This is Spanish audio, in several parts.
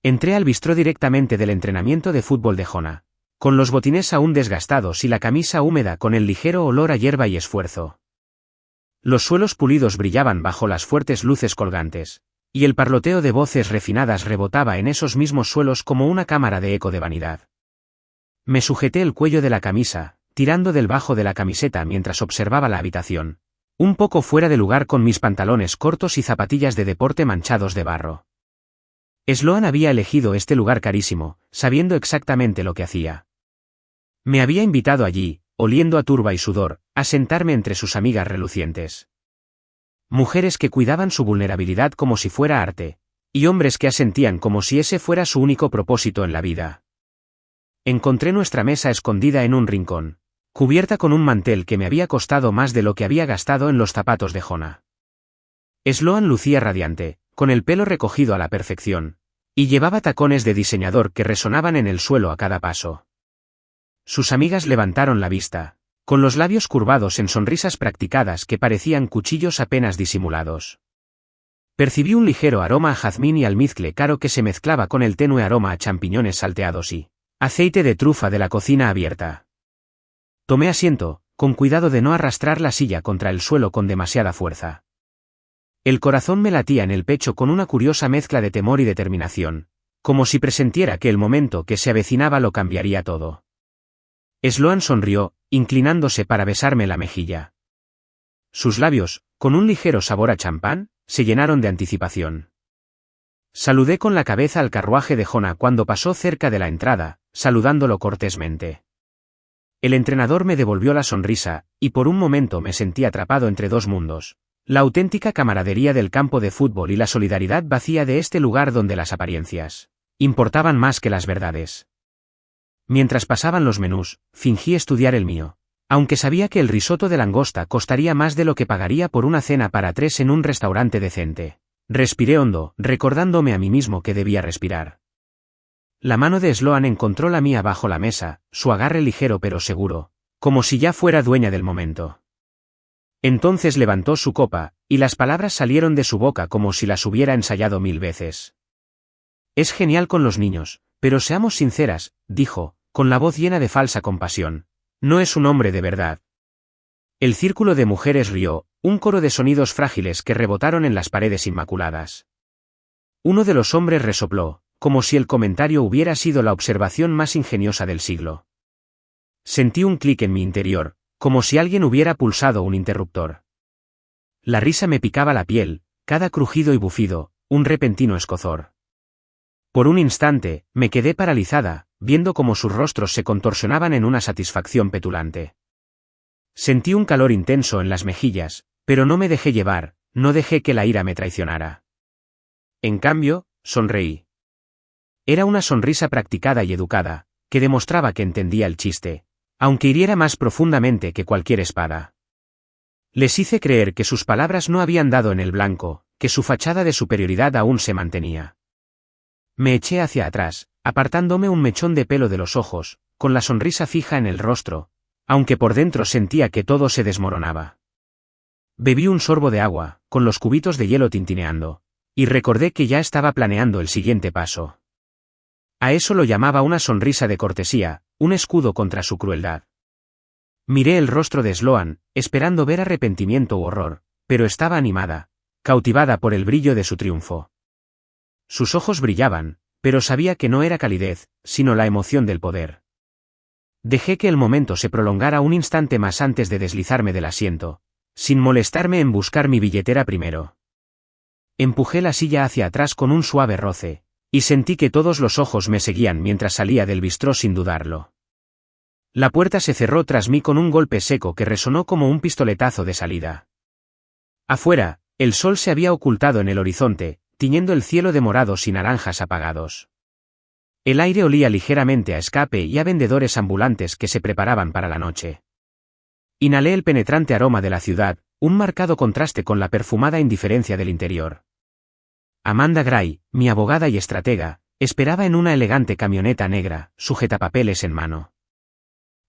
Entré al bistró directamente del entrenamiento de fútbol de Jona, con los botines aún desgastados y la camisa húmeda con el ligero olor a hierba y esfuerzo. Los suelos pulidos brillaban bajo las fuertes luces colgantes, y el parloteo de voces refinadas rebotaba en esos mismos suelos como una cámara de eco de vanidad. Me sujeté el cuello de la camisa, tirando del bajo de la camiseta mientras observaba la habitación, un poco fuera de lugar con mis pantalones cortos y zapatillas de deporte manchados de barro. Sloan había elegido este lugar carísimo, sabiendo exactamente lo que hacía. Me había invitado allí, oliendo a turba y sudor, a sentarme entre sus amigas relucientes. Mujeres que cuidaban su vulnerabilidad como si fuera arte, y hombres que asentían como si ese fuera su único propósito en la vida. Encontré nuestra mesa escondida en un rincón, cubierta con un mantel que me había costado más de lo que había gastado en los zapatos de Jona. Sloan lucía radiante, con el pelo recogido a la perfección, y llevaba tacones de diseñador que resonaban en el suelo a cada paso. Sus amigas levantaron la vista, con los labios curvados en sonrisas practicadas que parecían cuchillos apenas disimulados. Percibí un ligero aroma a jazmín y almizcle caro que se mezclaba con el tenue aroma a champiñones salteados y aceite de trufa de la cocina abierta. Tomé asiento, con cuidado de no arrastrar la silla contra el suelo con demasiada fuerza. El corazón me latía en el pecho con una curiosa mezcla de temor y determinación, como si presentiera que el momento que se avecinaba lo cambiaría todo. Sloan sonrió, inclinándose para besarme la mejilla. Sus labios, con un ligero sabor a champán, se llenaron de anticipación. Saludé con la cabeza al carruaje de Jona cuando pasó cerca de la entrada, saludándolo cortésmente. El entrenador me devolvió la sonrisa, y por un momento me sentí atrapado entre dos mundos: la auténtica camaradería del campo de fútbol y la solidaridad vacía de este lugar donde las apariencias importaban más que las verdades. Mientras pasaban los menús, fingí estudiar el mío, aunque sabía que el risotto de langosta costaría más de lo que pagaría por una cena para 3 en un restaurante decente. Respiré hondo, recordándome a mí mismo que debía respirar. La mano de Sloan encontró la mía bajo la mesa, su agarre ligero pero seguro, como si ya fuera dueña del momento. Entonces levantó su copa, y las palabras salieron de su boca como si las hubiera ensayado 1000 veces. Es genial con los niños, pero seamos sinceras, dijo, con la voz llena de falsa compasión. No es un hombre de verdad. El círculo de mujeres rió, un coro de sonidos frágiles que rebotaron en las paredes inmaculadas. Uno de los hombres resopló, como si el comentario hubiera sido la observación más ingeniosa del siglo. Sentí un clic en mi interior, como si alguien hubiera pulsado un interruptor. La risa me picaba la piel, cada crujido y bufido, un repentino escozor. Por un instante, me quedé paralizada, viendo cómo sus rostros se contorsionaban en una satisfacción petulante. Sentí un calor intenso en las mejillas, pero no me dejé llevar, no dejé que la ira me traicionara. En cambio, sonreí. Era una sonrisa practicada y educada, que demostraba que entendía el chiste, aunque hiriera más profundamente que cualquier espada. Les hice creer que sus palabras no habían dado en el blanco, que su fachada de superioridad aún se mantenía. Me eché hacia atrás, apartándome un mechón de pelo de los ojos, con la sonrisa fija en el rostro, aunque por dentro sentía que todo se desmoronaba. Bebí un sorbo de agua, con los cubitos de hielo tintineando, y recordé que ya estaba planeando el siguiente paso. A eso lo llamaba una sonrisa de cortesía, un escudo contra su crueldad. Miré el rostro de Sloan, esperando ver arrepentimiento u horror, pero estaba animada, cautivada por el brillo de su triunfo. Sus ojos brillaban, pero sabía que no era calidez, sino la emoción del poder. Dejé que el momento se prolongara un instante más antes de deslizarme del asiento, sin molestarme en buscar mi billetera primero. Empujé la silla hacia atrás con un suave roce, y sentí que todos los ojos me seguían mientras salía del bistró sin dudarlo. La puerta se cerró tras mí con un golpe seco que resonó como un pistoletazo de salida. Afuera, el sol se había ocultado en el horizonte, tiñendo el cielo de morados y naranjas apagados. El aire olía ligeramente a escape y a vendedores ambulantes que se preparaban para la noche. Inhalé el penetrante aroma de la ciudad, un marcado contraste con la perfumada indiferencia del interior. Amanda Gray, mi abogada y estratega, esperaba en una elegante camioneta negra, sujetapapeles en mano.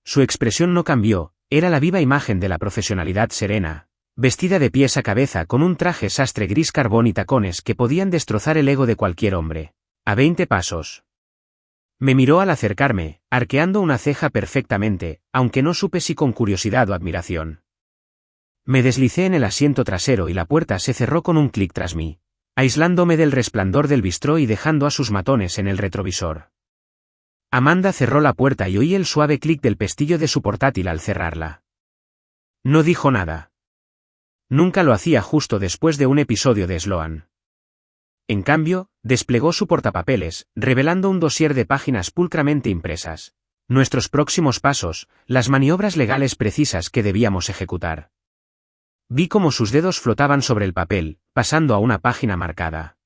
Su expresión no cambió, era la viva imagen de la profesionalidad serena, vestida de pies a cabeza con un traje sastre gris carbón y tacones que podían destrozar el ego de cualquier hombre, A 20 pasos. Me miró al acercarme, arqueando una ceja perfectamente, aunque no supe si con curiosidad o admiración. Me deslicé en el asiento trasero y la puerta se cerró con un clic tras mí, aislándome del resplandor del bistró y dejando a sus matones en el retrovisor. Amanda cerró la puerta y oí el suave clic del pestillo de su portátil al cerrarla. No dijo nada. Nunca lo hacía justo después de un episodio de Sloan. En cambio, desplegó su portapapeles, revelando un dossier de páginas pulcramente impresas. Nuestros próximos pasos, las maniobras legales precisas que debíamos ejecutar. Vi cómo sus dedos flotaban sobre el papel, pasando a una página marcada.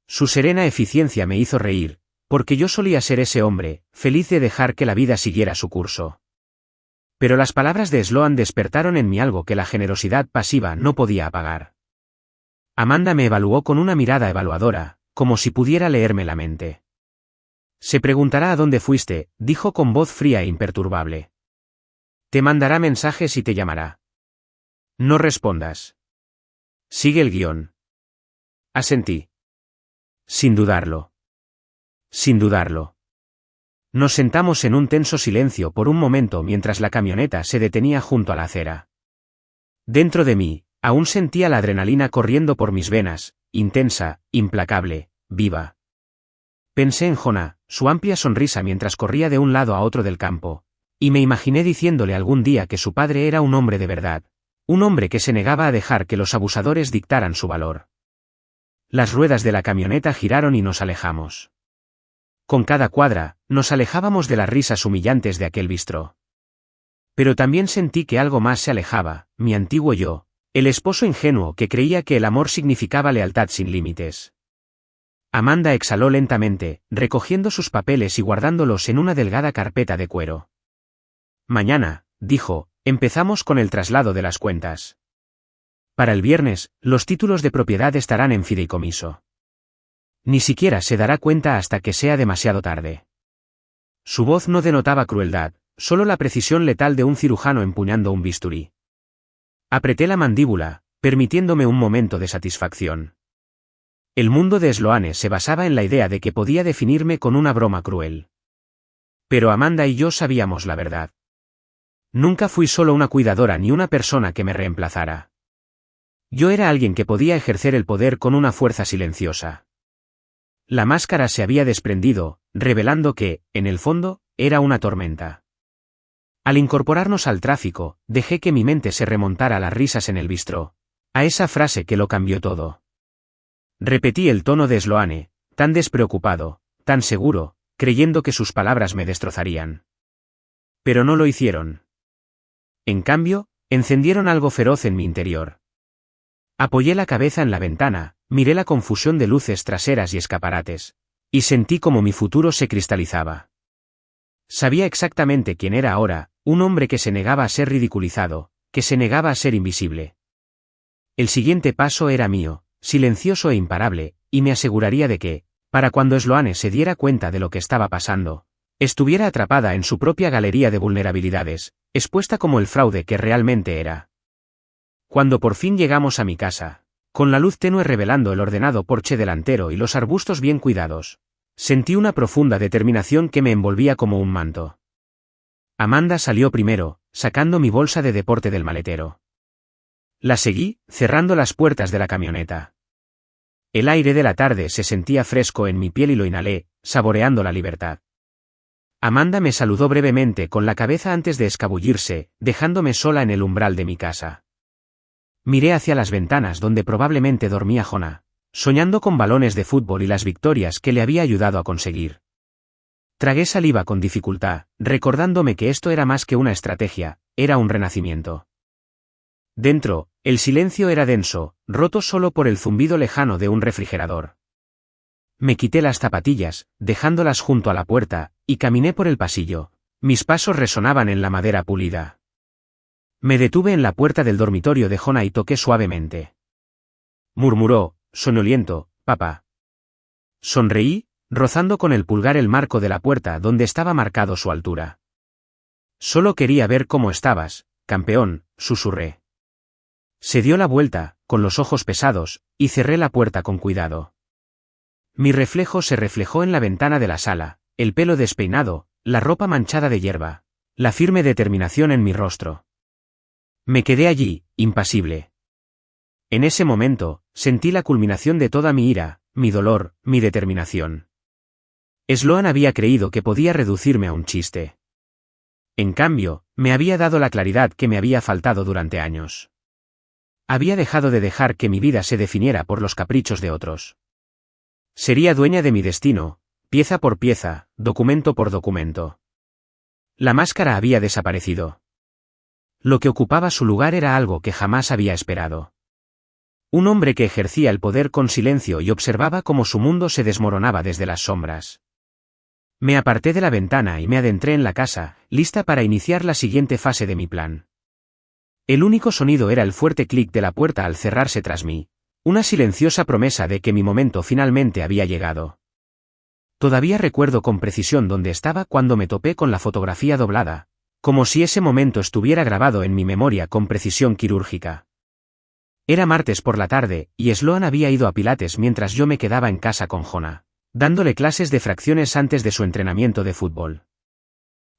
Su serena eficiencia me hizo reír, porque yo solía ser ese hombre, feliz de dejar que la vida siguiera su curso. Pero las palabras de Sloan despertaron en mí algo que la generosidad pasiva no podía apagar. Amanda me evaluó con una mirada evaluadora, como si pudiera leerme la mente. Se preguntará a dónde fuiste, dijo con voz fría e imperturbable. Te mandará mensajes y te llamará. No respondas. Sigue el guión. Asentí. Sin dudarlo. Sin dudarlo. Nos sentamos en un tenso silencio por un momento mientras la camioneta se detenía junto a la acera. Dentro de mí, aún sentía la adrenalina corriendo por mis venas, intensa, implacable, viva. Pensé en Jonah, su amplia sonrisa mientras corría de un lado a otro del campo, y me imaginé diciéndole algún día que su padre era un hombre de verdad, un hombre que se negaba a dejar que los abusadores dictaran su valor. Las ruedas de la camioneta giraron y nos alejamos. Con cada cuadra, nos alejábamos de las risas humillantes de aquel bistró. Pero también sentí que algo más se alejaba, mi antiguo yo, el esposo ingenuo que creía que el amor significaba lealtad sin límites. Amanda exhaló lentamente, recogiendo sus papeles y guardándolos en una delgada carpeta de cuero. Mañana, dijo, empezamos con el traslado de las cuentas. Para el viernes, los títulos de propiedad estarán en fideicomiso. Ni siquiera se dará cuenta hasta que sea demasiado tarde. Su voz no denotaba crueldad, solo la precisión letal de un cirujano empuñando un bisturí. Apreté la mandíbula, permitiéndome un momento de satisfacción. El mundo de Sloane se basaba en la idea de que podía definirme con una broma cruel. Pero Amanda y yo sabíamos la verdad. Nunca fui solo una cuidadora ni una persona que me reemplazara. Yo era alguien que podía ejercer el poder con una fuerza silenciosa. La máscara se había desprendido, revelando que, en el fondo, era una tormenta. Al incorporarnos al tráfico, dejé que mi mente se remontara a las risas en el bistró, a esa frase que lo cambió todo. Repetí el tono de Sloane, tan despreocupado, tan seguro, creyendo que sus palabras me destrozarían. Pero no lo hicieron. En cambio, encendieron algo feroz en mi interior. Apoyé la cabeza en la ventana, miré la confusión de luces traseras y escaparates, y sentí como mi futuro se cristalizaba. Sabía exactamente quién era ahora, un hombre que se negaba a ser ridiculizado, que se negaba a ser invisible. El siguiente paso era mío, silencioso e imparable, y me aseguraría de que, para cuando Sloane se diera cuenta de lo que estaba pasando, estuviera atrapada en su propia galería de vulnerabilidades, expuesta como el fraude que realmente era. Cuando por fin llegamos a mi casa, con la luz tenue revelando el ordenado porche delantero y los arbustos bien cuidados, sentí una profunda determinación que me envolvía como un manto. Amanda salió primero, sacando mi bolsa de deporte del maletero. La seguí, cerrando las puertas de la camioneta. El aire de la tarde se sentía fresco en mi piel y lo inhalé, saboreando la libertad. Amanda me saludó brevemente con la cabeza antes de escabullirse, dejándome sola en el umbral de mi casa. Miré hacia las ventanas donde probablemente dormía Jonah, soñando con balones de fútbol y las victorias que le había ayudado a conseguir. Tragué saliva con dificultad, recordándome que esto era más que una estrategia, era un renacimiento. Dentro, el silencio era denso, roto solo por el zumbido lejano de un refrigerador. Me quité las zapatillas, dejándolas junto a la puerta, y caminé por el pasillo. Mis pasos resonaban en la madera pulida. Me detuve en la puerta del dormitorio de Jonah y toqué suavemente. Murmuró, soñoliento, papá. Sonreí, rozando con el pulgar el marco de la puerta donde estaba marcado su altura. Solo quería ver cómo estabas, campeón, susurré. Se dio la vuelta, con los ojos pesados, y cerré la puerta con cuidado. Mi reflejo se reflejó en la ventana de la sala, el pelo despeinado, la ropa manchada de hierba, la firme determinación en mi rostro. Me quedé allí, impasible. En ese momento, sentí la culminación de toda mi ira, mi dolor, mi determinación. Sloan había creído que podía reducirme a un chiste. En cambio, me había dado la claridad que me había faltado durante años. Había dejado de dejar que mi vida se definiera por los caprichos de otros. Sería dueña de mi destino, pieza por pieza, documento por documento. La máscara había desaparecido. Lo que ocupaba su lugar era algo que jamás había esperado. Un hombre que ejercía el poder con silencio y observaba cómo su mundo se desmoronaba desde las sombras. Me aparté de la ventana y me adentré en la casa, lista para iniciar la siguiente fase de mi plan. El único sonido era el fuerte clic de la puerta al cerrarse tras mí, una silenciosa promesa de que mi momento finalmente había llegado. Todavía recuerdo con precisión dónde estaba cuando me topé con la fotografía doblada, como si ese momento estuviera grabado en mi memoria con precisión quirúrgica. Era martes por la tarde, y Sloan había ido a Pilates mientras yo me quedaba en casa con Jonah, dándole clases de fracciones antes de su entrenamiento de fútbol.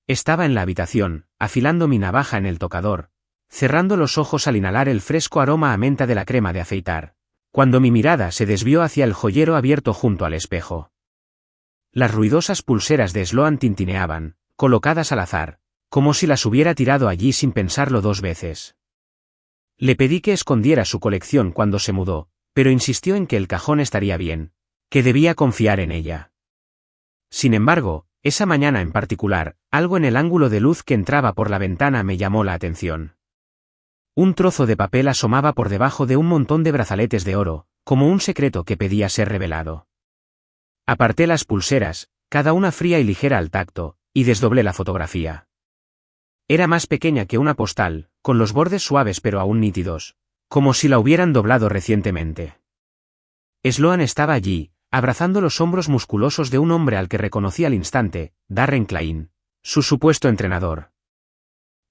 Estaba en la habitación, afilando mi navaja en el tocador, cerrando los ojos al inhalar el fresco aroma a menta de la crema de afeitar, cuando mi mirada se desvió hacia el joyero abierto junto al espejo. Las ruidosas pulseras de Sloan tintineaban, colocadas al azar, como si las hubiera tirado allí sin pensarlo 2 veces. Le pedí que escondiera su colección cuando se mudó, pero insistió en que el cajón estaría bien, que debía confiar en ella. Sin embargo, esa mañana en particular, algo en el ángulo de luz que entraba por la ventana me llamó la atención. Un trozo de papel asomaba por debajo de un montón de brazaletes de oro, como un secreto que pedía ser revelado. Aparté las pulseras, cada una fría y ligera al tacto, y desdoblé la fotografía. Era más pequeña que una postal, con los bordes suaves pero aún nítidos, como si la hubieran doblado recientemente. Sloan estaba allí, abrazando los hombros musculosos de un hombre al que reconocí al instante, Darren Klein, su supuesto entrenador.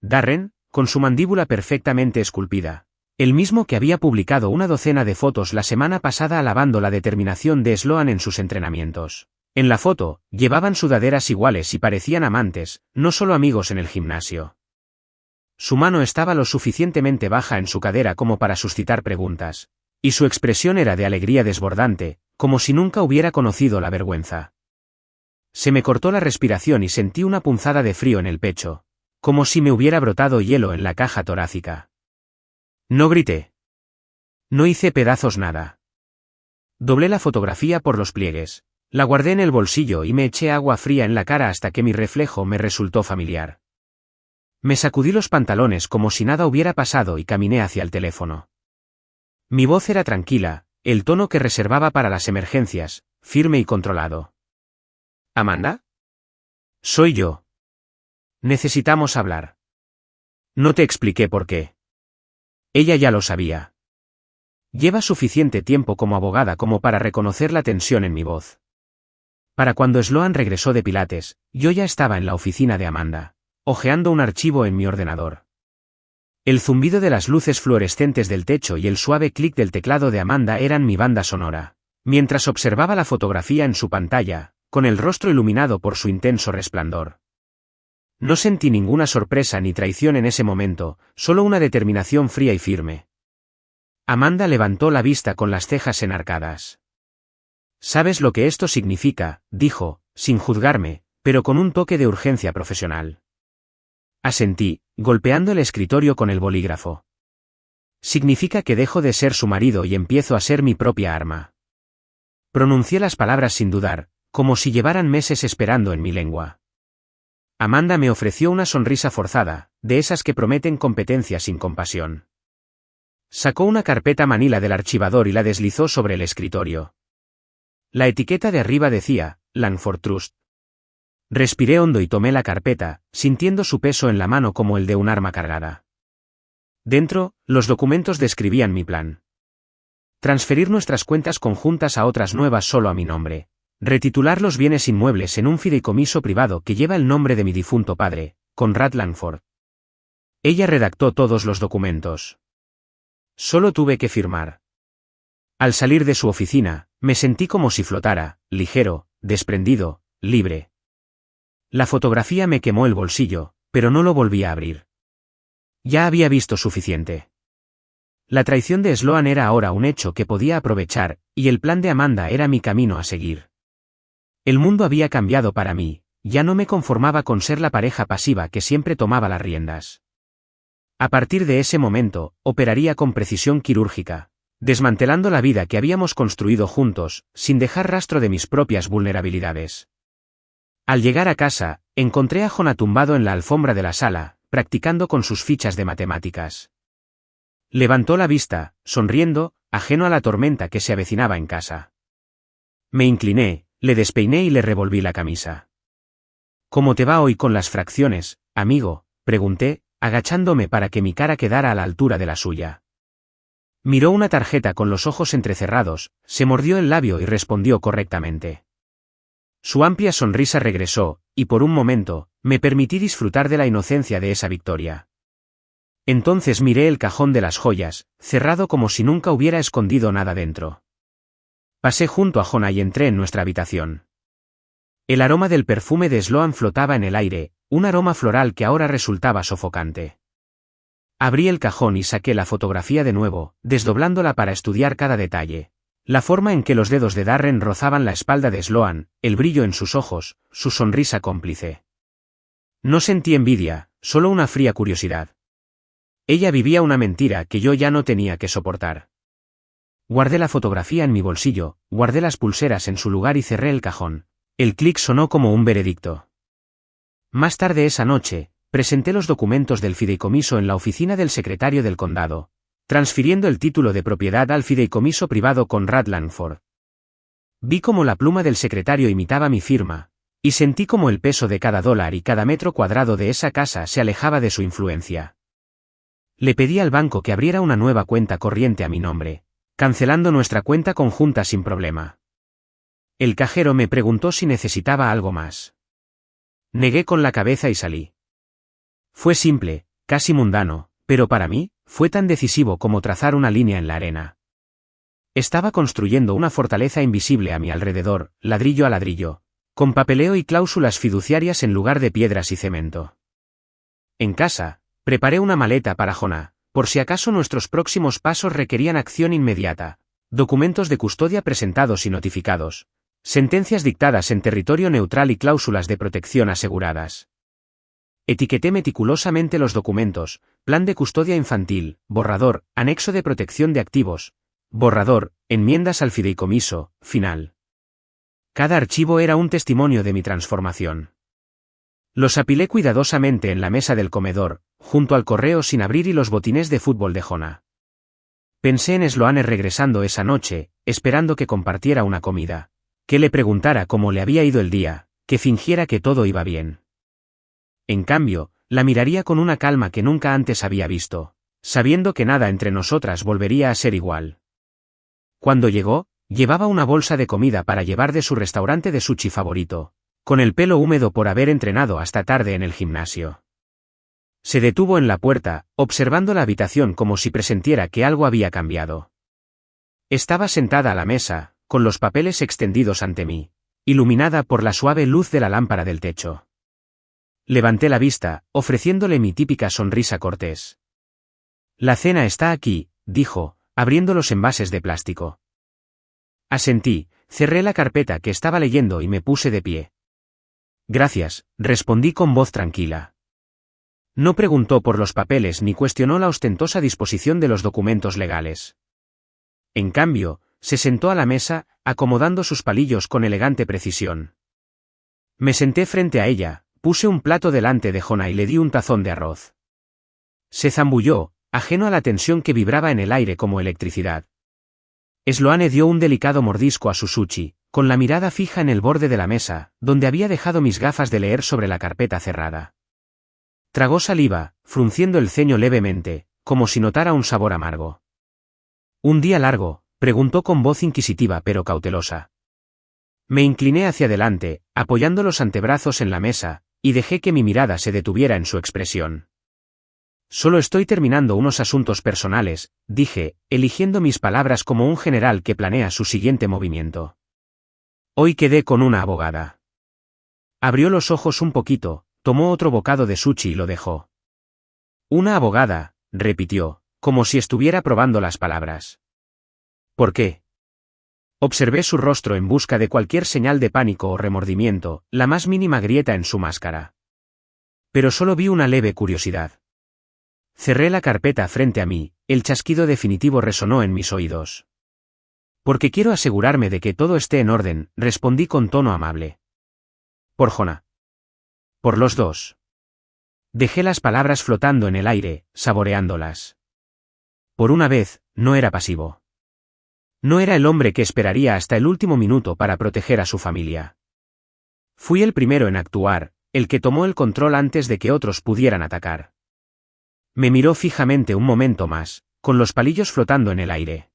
Darren, con su mandíbula perfectamente esculpida, el mismo que había publicado una docena de fotos la semana pasada alabando la determinación de Sloan en sus entrenamientos. En la foto, llevaban sudaderas iguales y parecían amantes, no solo amigos en el gimnasio. Su mano estaba lo suficientemente baja en su cadera como para suscitar preguntas, y su expresión era de alegría desbordante, como si nunca hubiera conocido la vergüenza. Se me cortó la respiración y sentí una punzada de frío en el pecho, como si me hubiera brotado hielo en la caja torácica. No grité. No hice pedazos nada. Doblé la fotografía por los pliegues, la guardé en el bolsillo y me eché agua fría en la cara hasta que mi reflejo me resultó familiar. Me sacudí los pantalones como si nada hubiera pasado y caminé hacia el teléfono. Mi voz era tranquila, el tono que reservaba para las emergencias, firme y controlado. ¿Amanda? Soy yo. Necesitamos hablar. No te expliqué por qué. Ella ya lo sabía. Lleva suficiente tiempo como abogada como para reconocer la tensión en mi voz. Para cuando Sloan regresó de Pilates, yo ya estaba en la oficina de Amanda, hojeando un archivo en mi ordenador. El zumbido de las luces fluorescentes del techo y el suave clic del teclado de Amanda eran mi banda sonora, mientras observaba la fotografía en su pantalla, con el rostro iluminado por su intenso resplandor. No sentí ninguna sorpresa ni traición en ese momento, solo una determinación fría y firme. Amanda levantó la vista con las cejas enarcadas. «¿Sabes lo que esto significa?», dijo, sin juzgarme, pero con un toque de urgencia profesional. Asentí, golpeando el escritorio con el bolígrafo. «Significa que dejo de ser su marido y empiezo a ser mi propia arma». Pronuncié las palabras sin dudar, como si llevaran meses esperando en mi lengua. Amanda me ofreció una sonrisa forzada, de esas que prometen competencia sin compasión. Sacó una carpeta manila del archivador y la deslizó sobre el escritorio. La etiqueta de arriba decía, Langford Trust. Respiré hondo y tomé la carpeta, sintiendo su peso en la mano como el de un arma cargada. Dentro, los documentos describían mi plan. Transferir nuestras cuentas conjuntas a otras nuevas solo a mi nombre. Retitular los bienes inmuebles en un fideicomiso privado que lleva el nombre de mi difunto padre, Conrad Langford. Ella redactó todos los documentos. Solo tuve que firmar. Al salir de su oficina, me sentí como si flotara, ligero, desprendido, libre. La fotografía me quemó el bolsillo, pero no lo volví a abrir. Ya había visto suficiente. La traición de Sloan era ahora un hecho que podía aprovechar, y el plan de Amanda era mi camino a seguir. El mundo había cambiado para mí, ya no me conformaba con ser la pareja pasiva que siempre tomaba las riendas. A partir de ese momento, operaría con precisión quirúrgica, desmantelando la vida que habíamos construido juntos, sin dejar rastro de mis propias vulnerabilidades. Al llegar a casa, encontré a Jonah tumbado en la alfombra de la sala, practicando con sus fichas de matemáticas. Levantó la vista, sonriendo, ajeno a la tormenta que se avecinaba en casa. Me incliné, le despeiné y le revolví la camisa. ¿Cómo te va hoy con las fracciones, amigo?, pregunté, agachándome para que mi cara quedara a la altura de la suya. Miró una tarjeta con los ojos entrecerrados, se mordió el labio y respondió correctamente. Su amplia sonrisa regresó, y por un momento, me permití disfrutar de la inocencia de esa victoria. Entonces miré el cajón de las joyas, cerrado como si nunca hubiera escondido nada dentro. Pasé junto a Jonah y entré en nuestra habitación. El aroma del perfume de Sloan flotaba en el aire, un aroma floral que ahora resultaba sofocante. Abrí el cajón y saqué la fotografía de nuevo, desdoblándola para estudiar cada detalle. La forma en que los dedos de Darren rozaban la espalda de Sloan, el brillo en sus ojos, su sonrisa cómplice. No sentí envidia, solo una fría curiosidad. Ella vivía una mentira que yo ya no tenía que soportar. Guardé la fotografía en mi bolsillo, guardé las pulseras en su lugar y cerré el cajón. El clic sonó como un veredicto. Más tarde esa noche, presenté los documentos del fideicomiso en la oficina del secretario del condado, transfiriendo el título de propiedad al fideicomiso privado Conrad Langford. Vi cómo la pluma del secretario imitaba mi firma, y sentí cómo el peso de cada dólar y cada metro cuadrado de esa casa se alejaba de su influencia. Le pedí al banco que abriera una nueva cuenta corriente a mi nombre, cancelando nuestra cuenta conjunta sin problema. El cajero me preguntó si necesitaba algo más. Negué con la cabeza y salí. Fue simple, casi mundano, pero para mí, fue tan decisivo como trazar una línea en la arena. Estaba construyendo una fortaleza invisible a mi alrededor, ladrillo a ladrillo, con papeleo y cláusulas fiduciarias en lugar de piedras y cemento. En casa, preparé una maleta para Jonah, por si acaso nuestros próximos pasos requerían acción inmediata, documentos de custodia presentados y notificados, sentencias dictadas en territorio neutral y cláusulas de protección aseguradas. Etiqueté meticulosamente los documentos: plan de custodia infantil, borrador, anexo de protección de activos, borrador, enmiendas al fideicomiso, final. Cada archivo era un testimonio de mi transformación. Los apilé cuidadosamente en la mesa del comedor, junto al correo sin abrir y los botines de fútbol de Jonah. Pensé en Sloane regresando esa noche, esperando que compartiera una comida, que le preguntara cómo le había ido el día, que fingiera que todo iba bien. En cambio, la miraría con una calma que nunca antes había visto, sabiendo que nada entre nosotras volvería a ser igual. Cuando llegó, llevaba una bolsa de comida para llevar de su restaurante de sushi favorito, con el pelo húmedo por haber entrenado hasta tarde en el gimnasio. Se detuvo en la puerta, observando la habitación como si presintiera que algo había cambiado. Estaba sentada a la mesa, con los papeles extendidos ante mí, iluminada por la suave luz de la lámpara del techo. Levanté la vista, ofreciéndole mi típica sonrisa cortés. La cena está aquí, dijo, abriendo los envases de plástico. Asentí, cerré la carpeta que estaba leyendo y me puse de pie. Gracias, respondí con voz tranquila. No preguntó por los papeles ni cuestionó la ostentosa disposición de los documentos legales. En cambio, se sentó a la mesa, acomodando sus palillos con elegante precisión. Me senté frente a ella, puse un plato delante de Jonah y le di un tazón de arroz. Se zambulló, ajeno a la tensión que vibraba en el aire como electricidad. Sloane dio un delicado mordisco a su sushi, con la mirada fija en el borde de la mesa, donde había dejado mis gafas de leer sobre la carpeta cerrada. Tragó saliva, frunciendo el ceño levemente, como si notara un sabor amargo. ¿Un día largo?, preguntó con voz inquisitiva pero cautelosa. Me incliné hacia adelante, apoyando los antebrazos en la mesa, y dejé que mi mirada se detuviera en su expresión. Solo estoy terminando unos asuntos personales, dije, eligiendo mis palabras como un general que planea su siguiente movimiento. Hoy quedé con una abogada. Abrió los ojos un poquito, tomó otro bocado de sushi y lo dejó. Una abogada, repitió, como si estuviera probando las palabras. ¿Por qué? Observé su rostro en busca de cualquier señal de pánico o remordimiento, la más mínima grieta en su máscara. Pero solo vi una leve curiosidad. Cerré la carpeta frente a mí, el chasquido definitivo resonó en mis oídos. Porque quiero asegurarme de que todo esté en orden, respondí con tono amable. Por Jonah. Por los dos. Dejé las palabras flotando en el aire, saboreándolas. Por una vez, no era pasivo. No era el hombre que esperaría hasta el último minuto para proteger a su familia. Fui el primero en actuar, el que tomó el control antes de que otros pudieran atacar. Me miró fijamente un momento más, con los palillos flotando en el aire.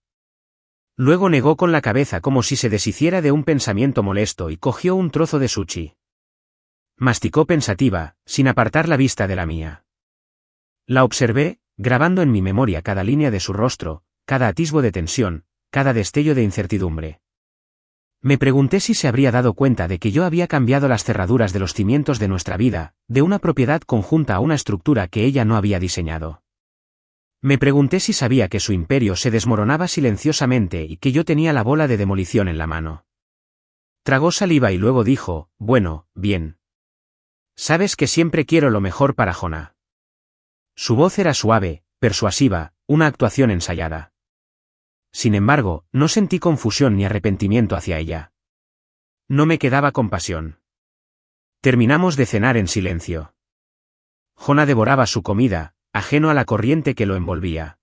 Luego negó con la cabeza como si se deshiciera de un pensamiento molesto y cogió un trozo de sushi. Masticó pensativa, sin apartar la vista de la mía. La observé, grabando en mi memoria cada línea de su rostro, cada atisbo de tensión, cada destello de incertidumbre. Me pregunté si se habría dado cuenta de que yo había cambiado las cerraduras de los cimientos de nuestra vida, de una propiedad conjunta a una estructura que ella no había diseñado. Me pregunté si sabía que su imperio se desmoronaba silenciosamente y que yo tenía la bola de demolición en la mano. Tragó saliva y luego dijo, bueno, bien. Sabes que siempre quiero lo mejor para Jonah. Su voz era suave, persuasiva, una actuación ensayada. Sin embargo, no sentí confusión ni arrepentimiento hacia ella. No me quedaba compasión. Terminamos de cenar en silencio. Jonah devoraba su comida, ajeno a la corriente que lo envolvía.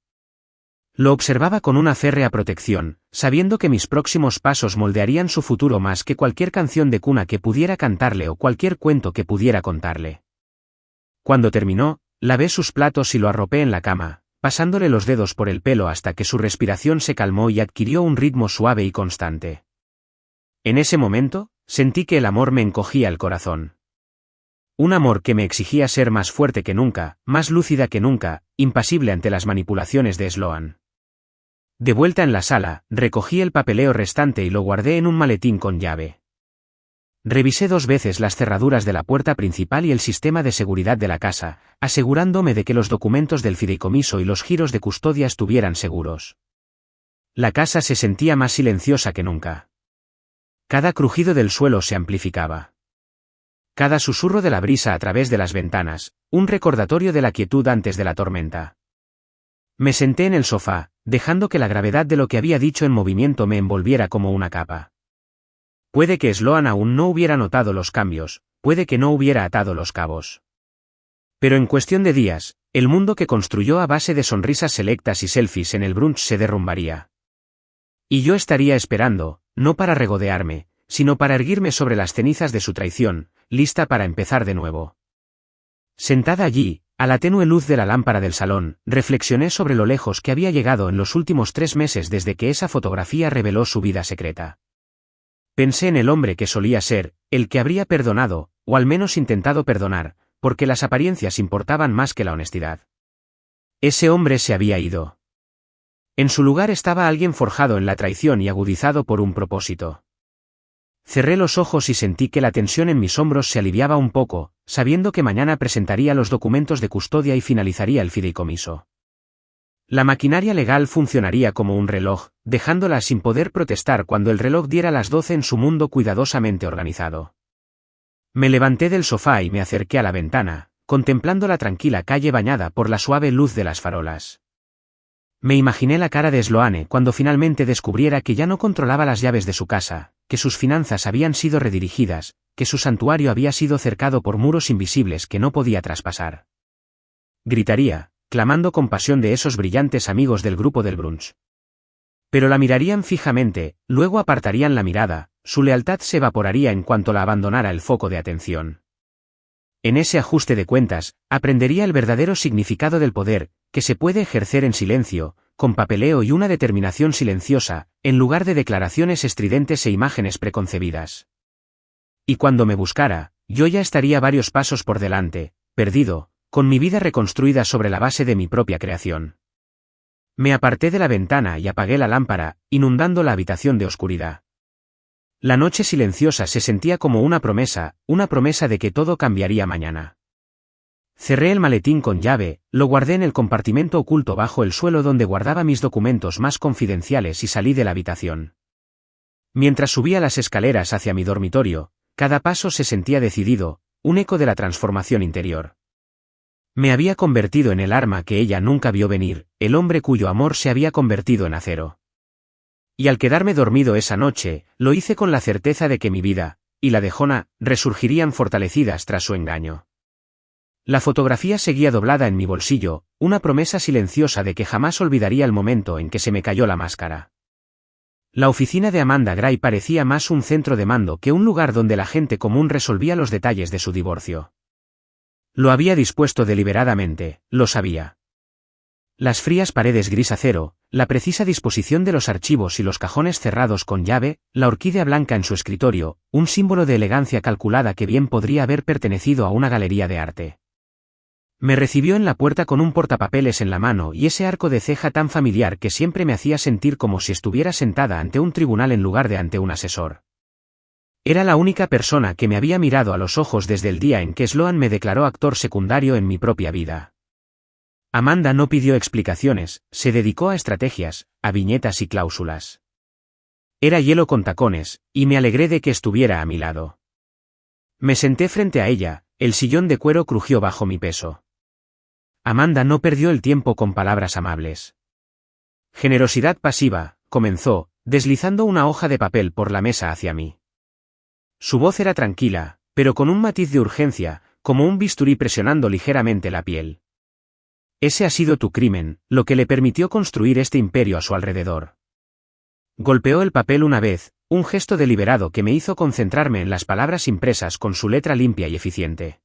Lo observaba con una férrea protección, sabiendo que mis próximos pasos moldearían su futuro más que cualquier canción de cuna que pudiera cantarle o cualquier cuento que pudiera contarle. Cuando terminó, lavé sus platos y lo arropé en la cama, pasándole los dedos por el pelo hasta que su respiración se calmó y adquirió un ritmo suave y constante. En ese momento, sentí que el amor me encogía el corazón. Un amor que me exigía ser más fuerte que nunca, más lúcida que nunca, impasible ante las manipulaciones de Sloan. De vuelta en la sala, recogí el papeleo restante y lo guardé en un maletín con llave. Revisé 2 veces las cerraduras de la puerta principal y el sistema de seguridad de la casa, asegurándome de que los documentos del fideicomiso y los giros de custodia estuvieran seguros. La casa se sentía más silenciosa que nunca. Cada crujido del suelo se amplificaba. Cada susurro de la brisa a través de las ventanas, un recordatorio de la quietud antes de la tormenta. Me senté en el sofá, dejando que la gravedad de lo que había dicho en movimiento me envolviera como una capa. Puede que Sloan aún no hubiera notado los cambios, puede que no hubiera atado los cabos. Pero en cuestión de días, el mundo que construyó a base de sonrisas selectas y selfies en el brunch se derrumbaría. Y yo estaría esperando, no para regodearme, sino para erguirme sobre las cenizas de su traición, lista para empezar de nuevo. Sentada allí, a la tenue luz de la lámpara del salón, reflexioné sobre lo lejos que había llegado en los últimos 3 meses desde que esa fotografía reveló su vida secreta. Pensé en el hombre que solía ser, el que habría perdonado, o al menos intentado perdonar, porque las apariencias importaban más que la honestidad. Ese hombre se había ido. En su lugar estaba alguien forjado en la traición y agudizado por un propósito. Cerré los ojos y sentí que la tensión en mis hombros se aliviaba un poco, sabiendo que mañana presentaría los documentos de custodia y finalizaría el fideicomiso. La maquinaria legal funcionaría como un reloj, dejándola sin poder protestar cuando el reloj diera las 12 en su mundo cuidadosamente organizado. Me levanté del sofá y me acerqué a la ventana, contemplando la tranquila calle bañada por la suave luz de las farolas. Me imaginé la cara de Sloane cuando finalmente descubriera que ya no controlaba las llaves de su casa, que sus finanzas habían sido redirigidas, que su santuario había sido cercado por muros invisibles que no podía traspasar. Gritaría, clamando con pasión de esos brillantes amigos del grupo del brunch. Pero la mirarían fijamente, luego apartarían la mirada, su lealtad se evaporaría en cuanto la abandonara el foco de atención. En ese ajuste de cuentas, aprendería el verdadero significado del poder, que se puede ejercer en silencio, con papeleo y una determinación silenciosa, en lugar de declaraciones estridentes e imágenes preconcebidas. Y cuando me buscara, yo ya estaría varios pasos por delante, perdido, con mi vida reconstruida sobre la base de mi propia creación. Me aparté de la ventana y apagué la lámpara, inundando la habitación de oscuridad. La noche silenciosa se sentía como una promesa de que todo cambiaría mañana. Cerré el maletín con llave, lo guardé en el compartimento oculto bajo el suelo donde guardaba mis documentos más confidenciales y salí de la habitación. Mientras subía las escaleras hacia mi dormitorio, cada paso se sentía decidido, un eco de la transformación interior. Me había convertido en el arma que ella nunca vio venir, el hombre cuyo amor se había convertido en acero. Y al quedarme dormido esa noche, lo hice con la certeza de que mi vida, y la de Jonah, resurgirían fortalecidas tras su engaño. La fotografía seguía doblada en mi bolsillo, una promesa silenciosa de que jamás olvidaría el momento en que se me cayó la máscara. La oficina de Amanda Gray parecía más un centro de mando que un lugar donde la gente común resolvía los detalles de su divorcio. Lo había dispuesto deliberadamente, lo sabía. Las frías paredes gris acero, la precisa disposición de los archivos y los cajones cerrados con llave, la orquídea blanca en su escritorio, un símbolo de elegancia calculada que bien podría haber pertenecido a una galería de arte. Me recibió en la puerta con un portapapeles en la mano y ese arco de ceja tan familiar que siempre me hacía sentir como si estuviera sentada ante un tribunal en lugar de ante un asesor. Era la única persona que me había mirado a los ojos desde el día en que Sloan me declaró actor secundario en mi propia vida. Amanda no pidió explicaciones, se dedicó a estrategias, a viñetas y cláusulas. Era hielo con tacones, y me alegré de que estuviera a mi lado. Me senté frente a ella, el sillón de cuero crujió bajo mi peso. Amanda no perdió el tiempo con palabras amables. Generosidad pasiva, comenzó, deslizando una hoja de papel por la mesa hacia mí. Su voz era tranquila, pero con un matiz de urgencia, como un bisturí presionando ligeramente la piel. Ese ha sido tu crimen, lo que le permitió construir este imperio a su alrededor. Golpeó el papel una vez, un gesto deliberado que me hizo concentrarme en las palabras impresas con su letra limpia y eficiente.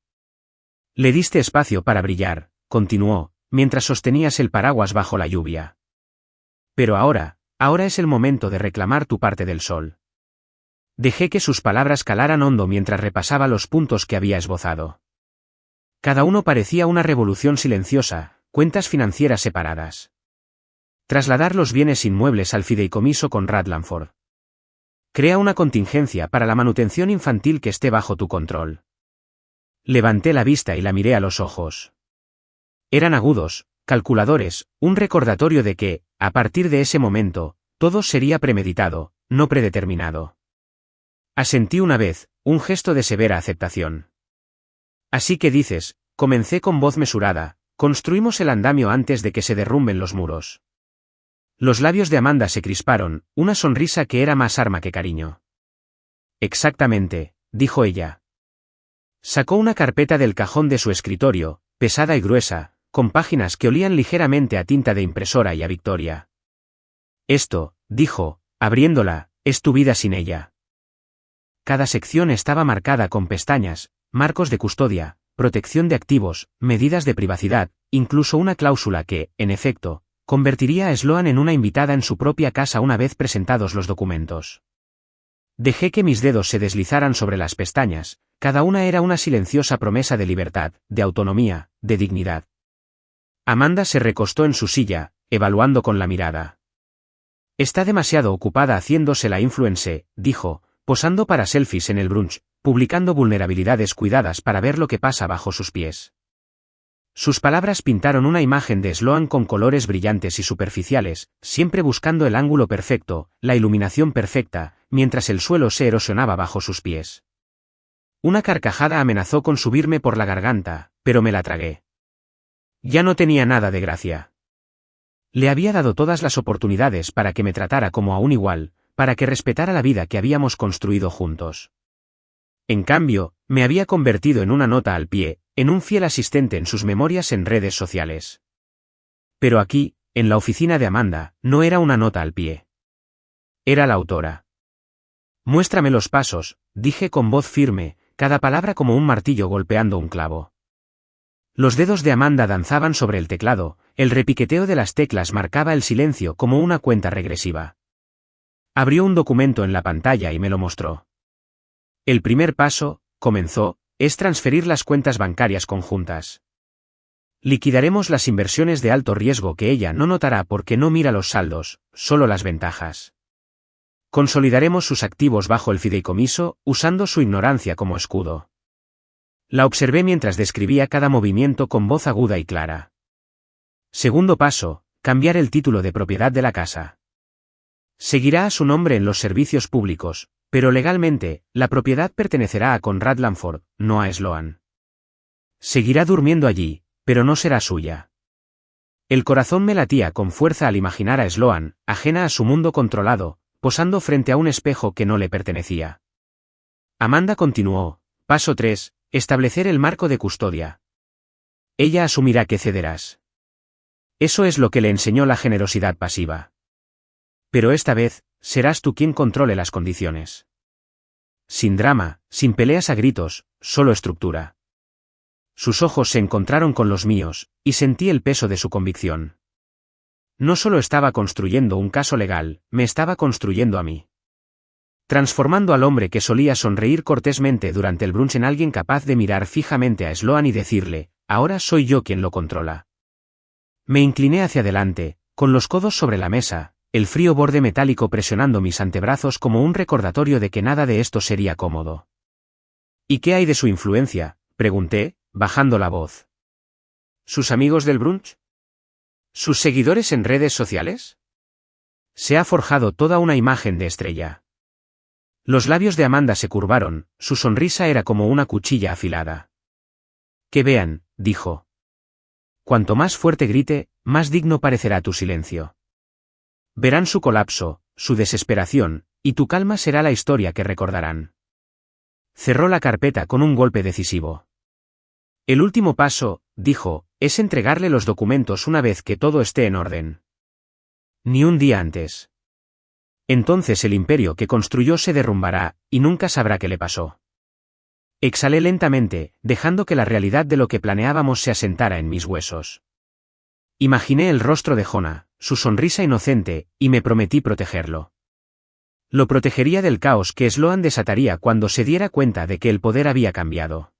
Le diste espacio para brillar, continuó, mientras sostenías el paraguas bajo la lluvia. Pero ahora es el momento de reclamar tu parte del sol. Dejé que sus palabras calaran hondo mientras repasaba los puntos que había esbozado. Cada uno parecía una revolución silenciosa, cuentas financieras separadas. Trasladar los bienes inmuebles al fideicomiso con Radlanford. Crea una contingencia para la manutención infantil que esté bajo tu control. Levanté la vista y la miré a los ojos. Eran agudos, calculadores, un recordatorio de que, a partir de ese momento, todo sería premeditado, no predeterminado. Asentí una vez, un gesto de severa aceptación. Así que dices, comencé con voz mesurada, construimos el andamio antes de que se derrumben los muros. Los labios de Amanda se crisparon, una sonrisa que era más arma que cariño. Exactamente, dijo ella. Sacó una carpeta del cajón de su escritorio, pesada y gruesa, con páginas que olían ligeramente a tinta de impresora y a victoria. Esto, dijo, abriéndola, es tu vida sin ella. Cada sección estaba marcada con pestañas, marcos de custodia, protección de activos, medidas de privacidad, incluso una cláusula que, en efecto, convertiría a Sloan en una invitada en su propia casa una vez presentados los documentos. Dejé que mis dedos se deslizaran sobre las pestañas, cada una era una silenciosa promesa de libertad, de autonomía, de dignidad. Amanda se recostó en su silla, evaluando con la mirada. Está demasiado ocupada haciéndose la influencer, dijo, posando para selfies en el brunch, publicando vulnerabilidades cuidadas para ver lo que pasa bajo sus pies. Sus palabras pintaron una imagen de Sloan con colores brillantes y superficiales, siempre buscando el ángulo perfecto, la iluminación perfecta, mientras el suelo se erosionaba bajo sus pies. Una carcajada amenazó con subirme por la garganta, pero me la tragué. Ya no tenía nada de gracia. Le había dado todas las oportunidades para que me tratara como a un igual, para que respetara la vida que habíamos construido juntos. En cambio, me había convertido en una nota al pie, en un fiel asistente en sus memorias en redes sociales. Pero aquí, en la oficina de Amanda, no era una nota al pie. Era la autora. Muéstrame los pasos, dije con voz firme, cada palabra como un martillo golpeando un clavo. Los dedos de Amanda danzaban sobre el teclado, el repiqueteo de las teclas marcaba el silencio como una cuenta regresiva. Abrió un documento en la pantalla y me lo mostró. El primer paso, comenzó, es transferir las cuentas bancarias conjuntas. Liquidaremos las inversiones de alto riesgo que ella no notará porque no mira los saldos, solo las ventajas. Consolidaremos sus activos bajo el fideicomiso, usando su ignorancia como escudo. La observé mientras describía cada movimiento con voz aguda y clara. Segundo paso, cambiar el título de propiedad de la casa. Seguirá a su nombre en los servicios públicos, pero legalmente, la propiedad pertenecerá a Conrad Langford, no a Sloan. Seguirá durmiendo allí, pero no será suya. El corazón me latía con fuerza al imaginar a Sloan, ajena a su mundo controlado, posando frente a un espejo que no le pertenecía. Amanda continuó, paso 3, establecer el marco de custodia. Ella asumirá que cederás. Eso es lo que le enseñó la generosidad pasiva. Pero esta vez, serás tú quien controle las condiciones. Sin drama, sin peleas a gritos, solo estructura. Sus ojos se encontraron con los míos, y sentí el peso de su convicción. No solo estaba construyendo un caso legal, me estaba construyendo a mí. Transformando al hombre que solía sonreír cortésmente durante el brunch en alguien capaz de mirar fijamente a Sloan y decirle, ahora soy yo quien lo controla. Me incliné hacia adelante, con los codos sobre la mesa, el frío borde metálico presionando mis antebrazos como un recordatorio de que nada de esto sería cómodo. ¿Y qué hay de su influencia?, pregunté, bajando la voz. ¿Sus amigos del brunch? ¿Sus seguidores en redes sociales? Se ha forjado toda una imagen de estrella. Los labios de Amanda se curvaron, su sonrisa era como una cuchilla afilada. Que vean, dijo. Cuanto más fuerte grite, más digno parecerá tu silencio. Verán su colapso, su desesperación, y tu calma será la historia que recordarán. Cerró la carpeta con un golpe decisivo. El último paso, dijo, es entregarle los documentos una vez que todo esté en orden. Ni un día antes. Entonces el imperio que construyó se derrumbará, y nunca sabrá qué le pasó. Exhalé lentamente, dejando que la realidad de lo que planeábamos se asentara en mis huesos. Imaginé el rostro de Jonah, su sonrisa inocente, y me prometí protegerlo. Lo protegería del caos que Sloan desataría cuando se diera cuenta de que el poder había cambiado.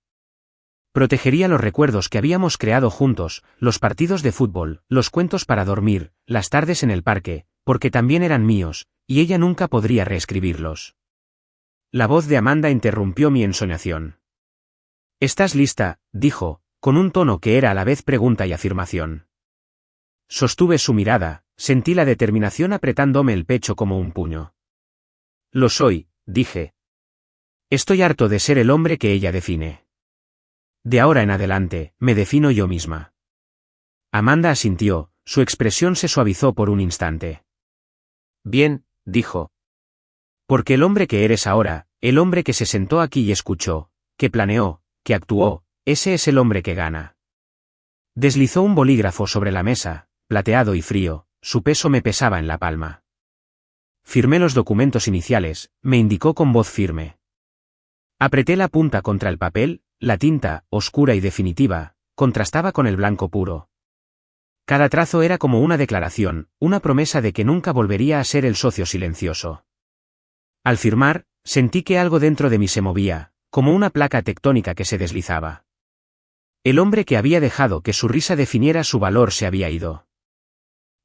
Protegería los recuerdos que habíamos creado juntos, los partidos de fútbol, los cuentos para dormir, las tardes en el parque, porque también eran míos, y ella nunca podría reescribirlos. La voz de Amanda interrumpió mi ensoñación. «¿Estás lista?», dijo, con un tono que era a la vez pregunta y afirmación. Sostuve su mirada, sentí la determinación apretándome el pecho como un puño. «Lo soy», dije. «Estoy harto de ser el hombre que ella define. De ahora en adelante, me defino yo misma». Amanda asintió, su expresión se suavizó por un instante. «Bien», dijo. «Porque el hombre que eres ahora, el hombre que se sentó aquí y escuchó, que planeó, que actuó, ese es el hombre que gana». Deslizó un bolígrafo sobre la mesa, plateado y frío, su peso me pesaba en la palma. Firmé los documentos iniciales, me indicó con voz firme. Apreté la punta contra el papel, la tinta, oscura y definitiva, contrastaba con el blanco puro. Cada trazo era como una declaración, una promesa de que nunca volvería a ser el socio silencioso. Al firmar, sentí que algo dentro de mí se movía, como una placa tectónica que se deslizaba. El hombre que había dejado que su risa definiera su valor se había ido.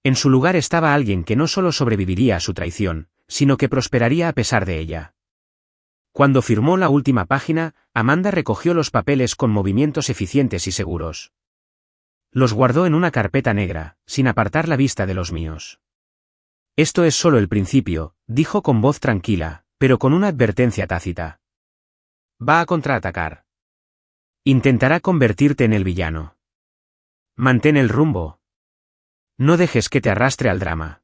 En su lugar estaba alguien que no solo sobreviviría a su traición, sino que prosperaría a pesar de ella. Cuando firmó la última página, Amanda recogió los papeles con movimientos eficientes y seguros. Los guardó en una carpeta negra, sin apartar la vista de los míos. «Esto es solo el principio», dijo con voz tranquila, pero con una advertencia tácita. «Va a contraatacar. Intentará convertirte en el villano. Mantén el rumbo. No dejes que te arrastre al drama».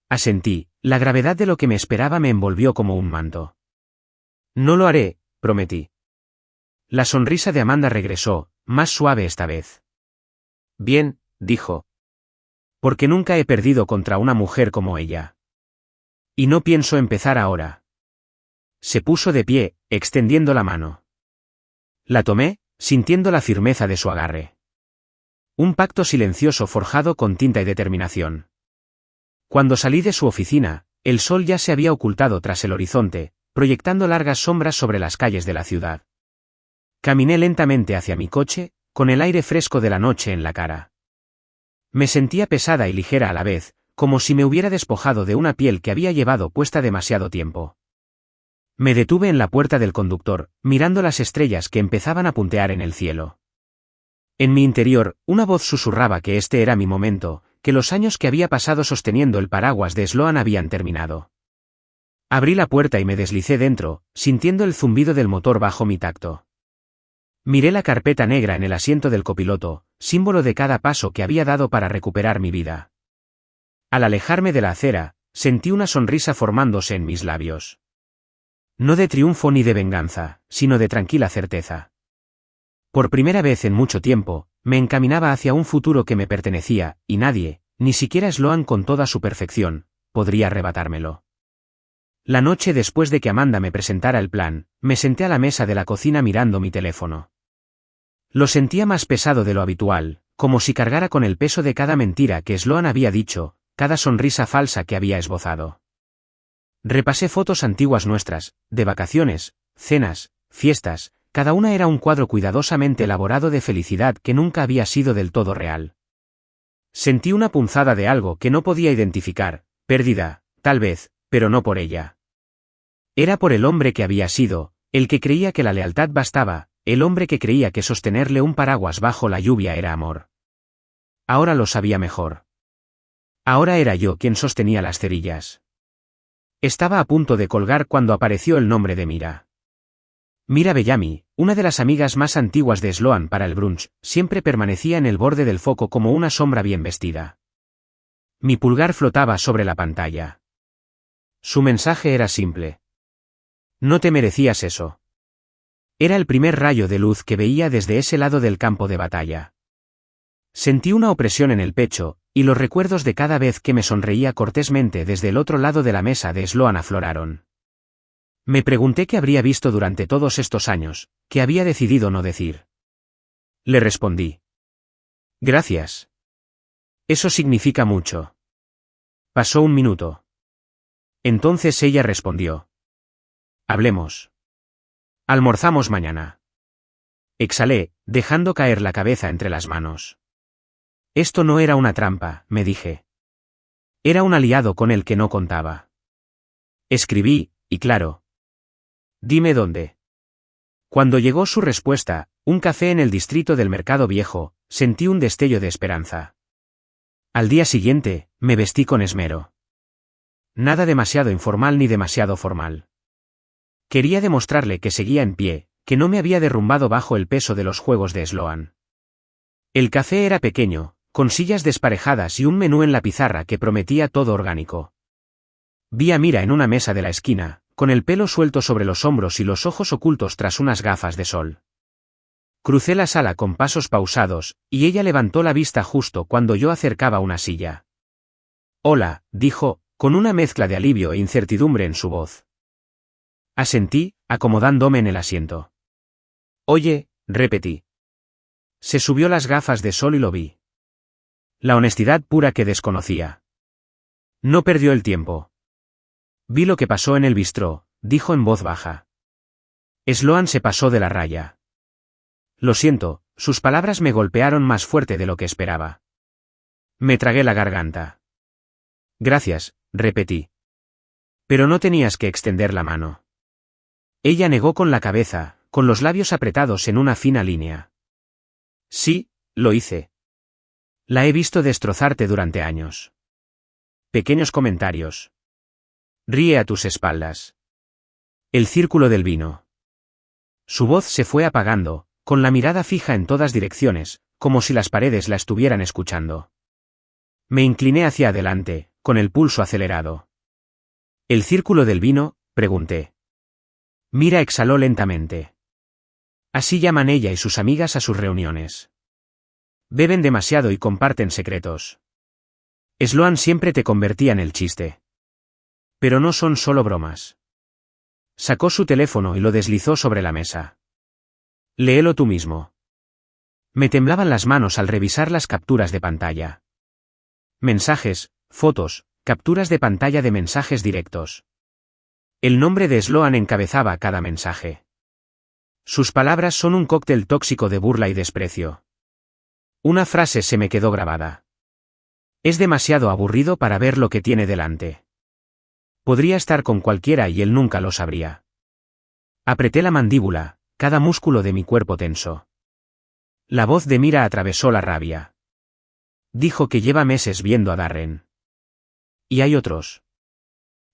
Asentí, la gravedad de lo que me esperaba me envolvió como un manto. «No lo haré», prometí. La sonrisa de Amanda regresó, más suave esta vez. «Bien», dijo. «Porque nunca he perdido contra una mujer como ella. Y no pienso empezar ahora». Se puso de pie, extendiendo la mano. La tomé, sintiendo la firmeza de su agarre. Un pacto silencioso forjado con tinta y determinación. Cuando salí de su oficina, el sol ya se había ocultado tras el horizonte, proyectando largas sombras sobre las calles de la ciudad. Caminé lentamente hacia mi coche, con el aire fresco de la noche en la cara. Me sentía pesada y ligera a la vez, como si me hubiera despojado de una piel que había llevado puesta demasiado tiempo. Me detuve en la puerta del conductor, mirando las estrellas que empezaban a puntear en el cielo. En mi interior, una voz susurraba que este era mi momento, que los años que había pasado sosteniendo el paraguas de Sloan habían terminado. Abrí la puerta y me deslicé dentro, sintiendo el zumbido del motor bajo mi tacto. Miré la carpeta negra en el asiento del copiloto, símbolo de cada paso que había dado para recuperar mi vida. Al alejarme de la acera, sentí una sonrisa formándose en mis labios. No de triunfo ni de venganza, sino de tranquila certeza. Por primera vez en mucho tiempo, me encaminaba hacia un futuro que me pertenecía, y nadie, ni siquiera Sloan con toda su perfección, podría arrebatármelo. La noche después de que Amanda me presentara el plan, me senté a la mesa de la cocina mirando mi teléfono. Lo sentía más pesado de lo habitual, como si cargara con el peso de cada mentira que Sloan había dicho, cada sonrisa falsa que había esbozado. Repasé fotos antiguas nuestras, de vacaciones, cenas, fiestas, cada una era un cuadro cuidadosamente elaborado de felicidad que nunca había sido del todo real. Sentí una punzada de algo que no podía identificar, pérdida, tal vez, pero no por ella. Era por el hombre que había sido, el que creía que la lealtad bastaba, el hombre que creía que sostenerle un paraguas bajo la lluvia era amor. Ahora lo sabía mejor. Ahora era yo quien sostenía las cerillas. Estaba a punto de colgar cuando apareció el nombre de Mira. Mira Bellamy, una de las amigas más antiguas de Sloan para el brunch, siempre permanecía en el borde del foco como una sombra bien vestida. Mi pulgar flotaba sobre la pantalla. Su mensaje era simple. No te merecías eso. Era el primer rayo de luz que veía desde ese lado del campo de batalla. Sentí una opresión en el pecho, y los recuerdos de cada vez que me sonreía cortésmente desde el otro lado de la mesa de Sloan afloraron. Me pregunté qué habría visto durante todos estos años, que había decidido no decir. Le respondí. Gracias. Eso significa mucho. Pasó un minuto. Entonces ella respondió. Hablemos. Almorzamos mañana. Exhalé, dejando caer la cabeza entre las manos. Esto no era una trampa, me dije. Era un aliado con el que no contaba. Escribí, y claro. Dime dónde. Cuando llegó su respuesta, un café en el distrito del Mercado Viejo, sentí un destello de esperanza. Al día siguiente, me vestí con esmero. Nada demasiado informal ni demasiado formal. Quería demostrarle que seguía en pie, que no me había derrumbado bajo el peso de los juegos de Sloan. El café era pequeño, con sillas desparejadas y un menú en la pizarra que prometía todo orgánico. Vi a Mira en una mesa de la esquina, con el pelo suelto sobre los hombros y los ojos ocultos tras unas gafas de sol. Crucé la sala con pasos pausados, y ella levantó la vista justo cuando yo acercaba una silla. Hola, dijo, con una mezcla de alivio e incertidumbre en su voz. Asentí, acomodándome en el asiento. Oye, repetí. Se subió las gafas de sol y lo vi. La honestidad pura que desconocía. No perdió el tiempo. Vi lo que pasó en el bistró, dijo en voz baja. Sloan se pasó de la raya. Lo siento, sus palabras me golpearon más fuerte de lo que esperaba. Me tragué la garganta. Gracias, repetí. Pero no tenías que extender la mano. Ella negó con la cabeza, con los labios apretados en una fina línea. Sí, lo hice. La he visto destrozarte durante años. Pequeños comentarios. Ríe a tus espaldas. El círculo del vino. Su voz se fue apagando, con la mirada fija en todas direcciones, como si las paredes la estuvieran escuchando. Me incliné hacia adelante, con el pulso acelerado. ¿El círculo del vino?, pregunté. Mira exhaló lentamente. Así llaman ella y sus amigas a sus reuniones. Beben demasiado y comparten secretos. Sloan siempre te convertía en el chiste. Pero no son solo bromas. Sacó su teléfono y lo deslizó sobre la mesa. Léelo tú mismo. Me temblaban las manos al revisar las capturas de pantalla. Mensajes, fotos, capturas de pantalla de mensajes directos. El nombre de Sloan encabezaba cada mensaje. Sus palabras son un cóctel tóxico de burla y desprecio. Una frase se me quedó grabada. Es demasiado aburrido para ver lo que tiene delante. Podría estar con cualquiera y él nunca lo sabría. Apreté la mandíbula, cada músculo de mi cuerpo tenso. La voz de Mira atravesó la rabia. Dijo que lleva meses viendo a Darren. ¿Y hay otros?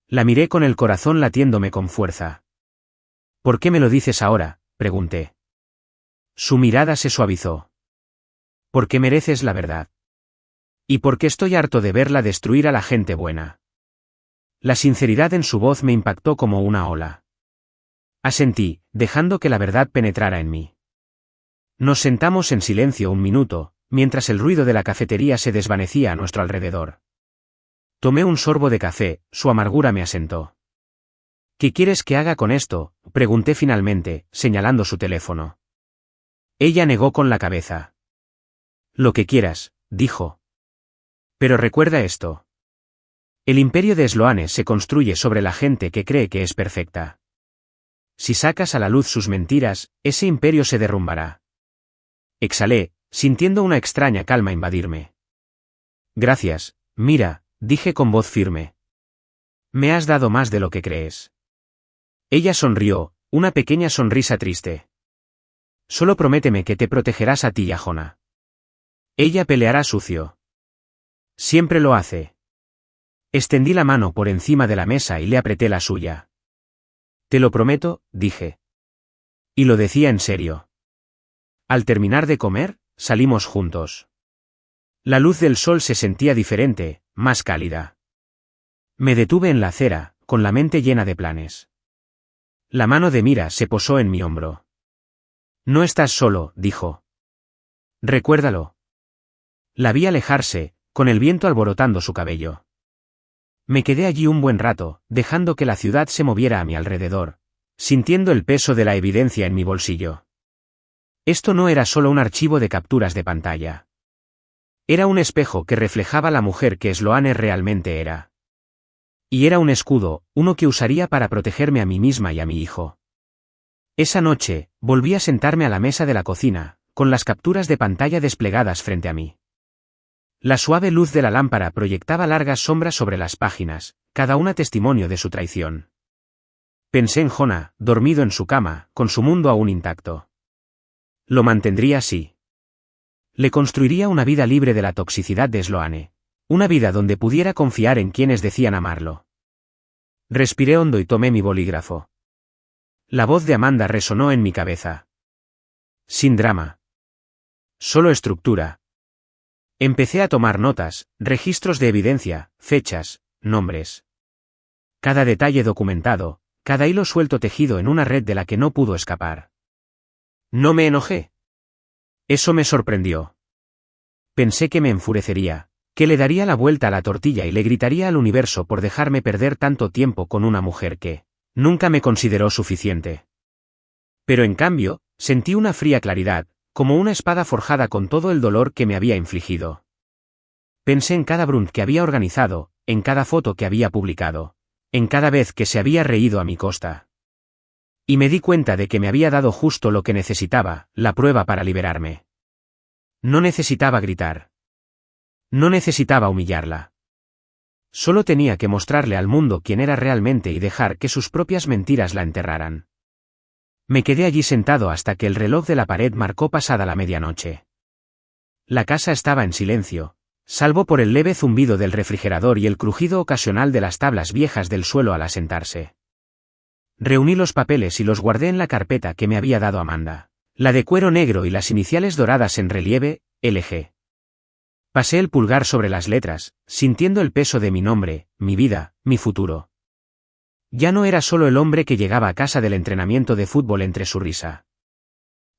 La miré con el corazón latiéndome con fuerza. ¿Por qué me lo dices ahora?, pregunté. Su mirada se suavizó. Porque mereces la verdad. Y porque estoy harto de verla destruir a la gente buena. La sinceridad en su voz me impactó como una ola. Asentí, dejando que la verdad penetrara en mí. Nos sentamos en silencio un minuto, mientras el ruido de la cafetería se desvanecía a nuestro alrededor. Tomé un sorbo de café, su amargura me asentó. ¿Qué quieres que haga con esto?, pregunté finalmente, señalando su teléfono. Ella negó con la cabeza. Lo que quieras, dijo. Pero recuerda esto. El imperio de Sloane se construye sobre la gente que cree que es perfecta. Si sacas a la luz sus mentiras, ese imperio se derrumbará. Exhalé, sintiendo una extraña calma invadirme. Gracias, Mira, dije con voz firme. Me has dado más de lo que crees. Ella sonrió, una pequeña sonrisa triste. Solo prométeme que te protegerás a ti y a Jonah. Ella peleará sucio. Siempre lo hace. Extendí la mano por encima de la mesa y le apreté la suya. Te lo prometo, dije. Y lo decía en serio. Al terminar de comer, salimos juntos. La luz del sol se sentía diferente, más cálida. Me detuve en la acera, con la mente llena de planes. La mano de Mira se posó en mi hombro. No estás solo, dijo. Recuérdalo. La vi alejarse, con el viento alborotando su cabello. Me quedé allí un buen rato, dejando que la ciudad se moviera a mi alrededor, sintiendo el peso de la evidencia en mi bolsillo. Esto no era solo un archivo de capturas de pantalla. Era un espejo que reflejaba la mujer que Sloane realmente era. Y era un escudo, uno que usaría para protegerme a mí misma y a mi hijo. Esa noche, volví a sentarme a la mesa de la cocina, con las capturas de pantalla desplegadas frente a mí. La suave luz de la lámpara proyectaba largas sombras sobre las páginas, cada una testimonio de su traición. Pensé en Jonah, dormido en su cama, con su mundo aún intacto. Lo mantendría así. Le construiría una vida libre de la toxicidad de Sloane. Una vida donde pudiera confiar en quienes decían amarlo. Respiré hondo y tomé mi bolígrafo. La voz de Amanda resonó en mi cabeza. Sin drama. Solo estructura. Empecé a tomar notas, registros de evidencia, fechas, nombres. Cada detalle documentado, cada hilo suelto tejido en una red de la que no pudo escapar. No me enojé. Eso me sorprendió. Pensé que me enfurecería, que le daría la vuelta a la tortilla y le gritaría al universo por dejarme perder tanto tiempo con una mujer que nunca me consideró suficiente. Pero en cambio, sentí una fría claridad, como una espada forjada con todo el dolor que me había infligido. Pensé en cada brunt que había organizado, en cada foto que había publicado, en cada vez que se había reído a mi costa. Y me di cuenta de que me había dado justo lo que necesitaba, la prueba para liberarme. No necesitaba gritar. No necesitaba humillarla. Solo tenía que mostrarle al mundo quién era realmente y dejar que sus propias mentiras la enterraran. Me quedé allí sentado hasta que el reloj de la pared marcó pasada la medianoche. La casa estaba en silencio, salvo por el leve zumbido del refrigerador y el crujido ocasional de las tablas viejas del suelo al asentarse. Reuní los papeles y los guardé en la carpeta que me había dado Amanda, la de cuero negro y las iniciales doradas en relieve, LG. Pasé el pulgar sobre las letras, sintiendo el peso de mi nombre, mi vida, mi futuro. Ya no era solo el hombre que llegaba a casa del entrenamiento de fútbol entre su risa.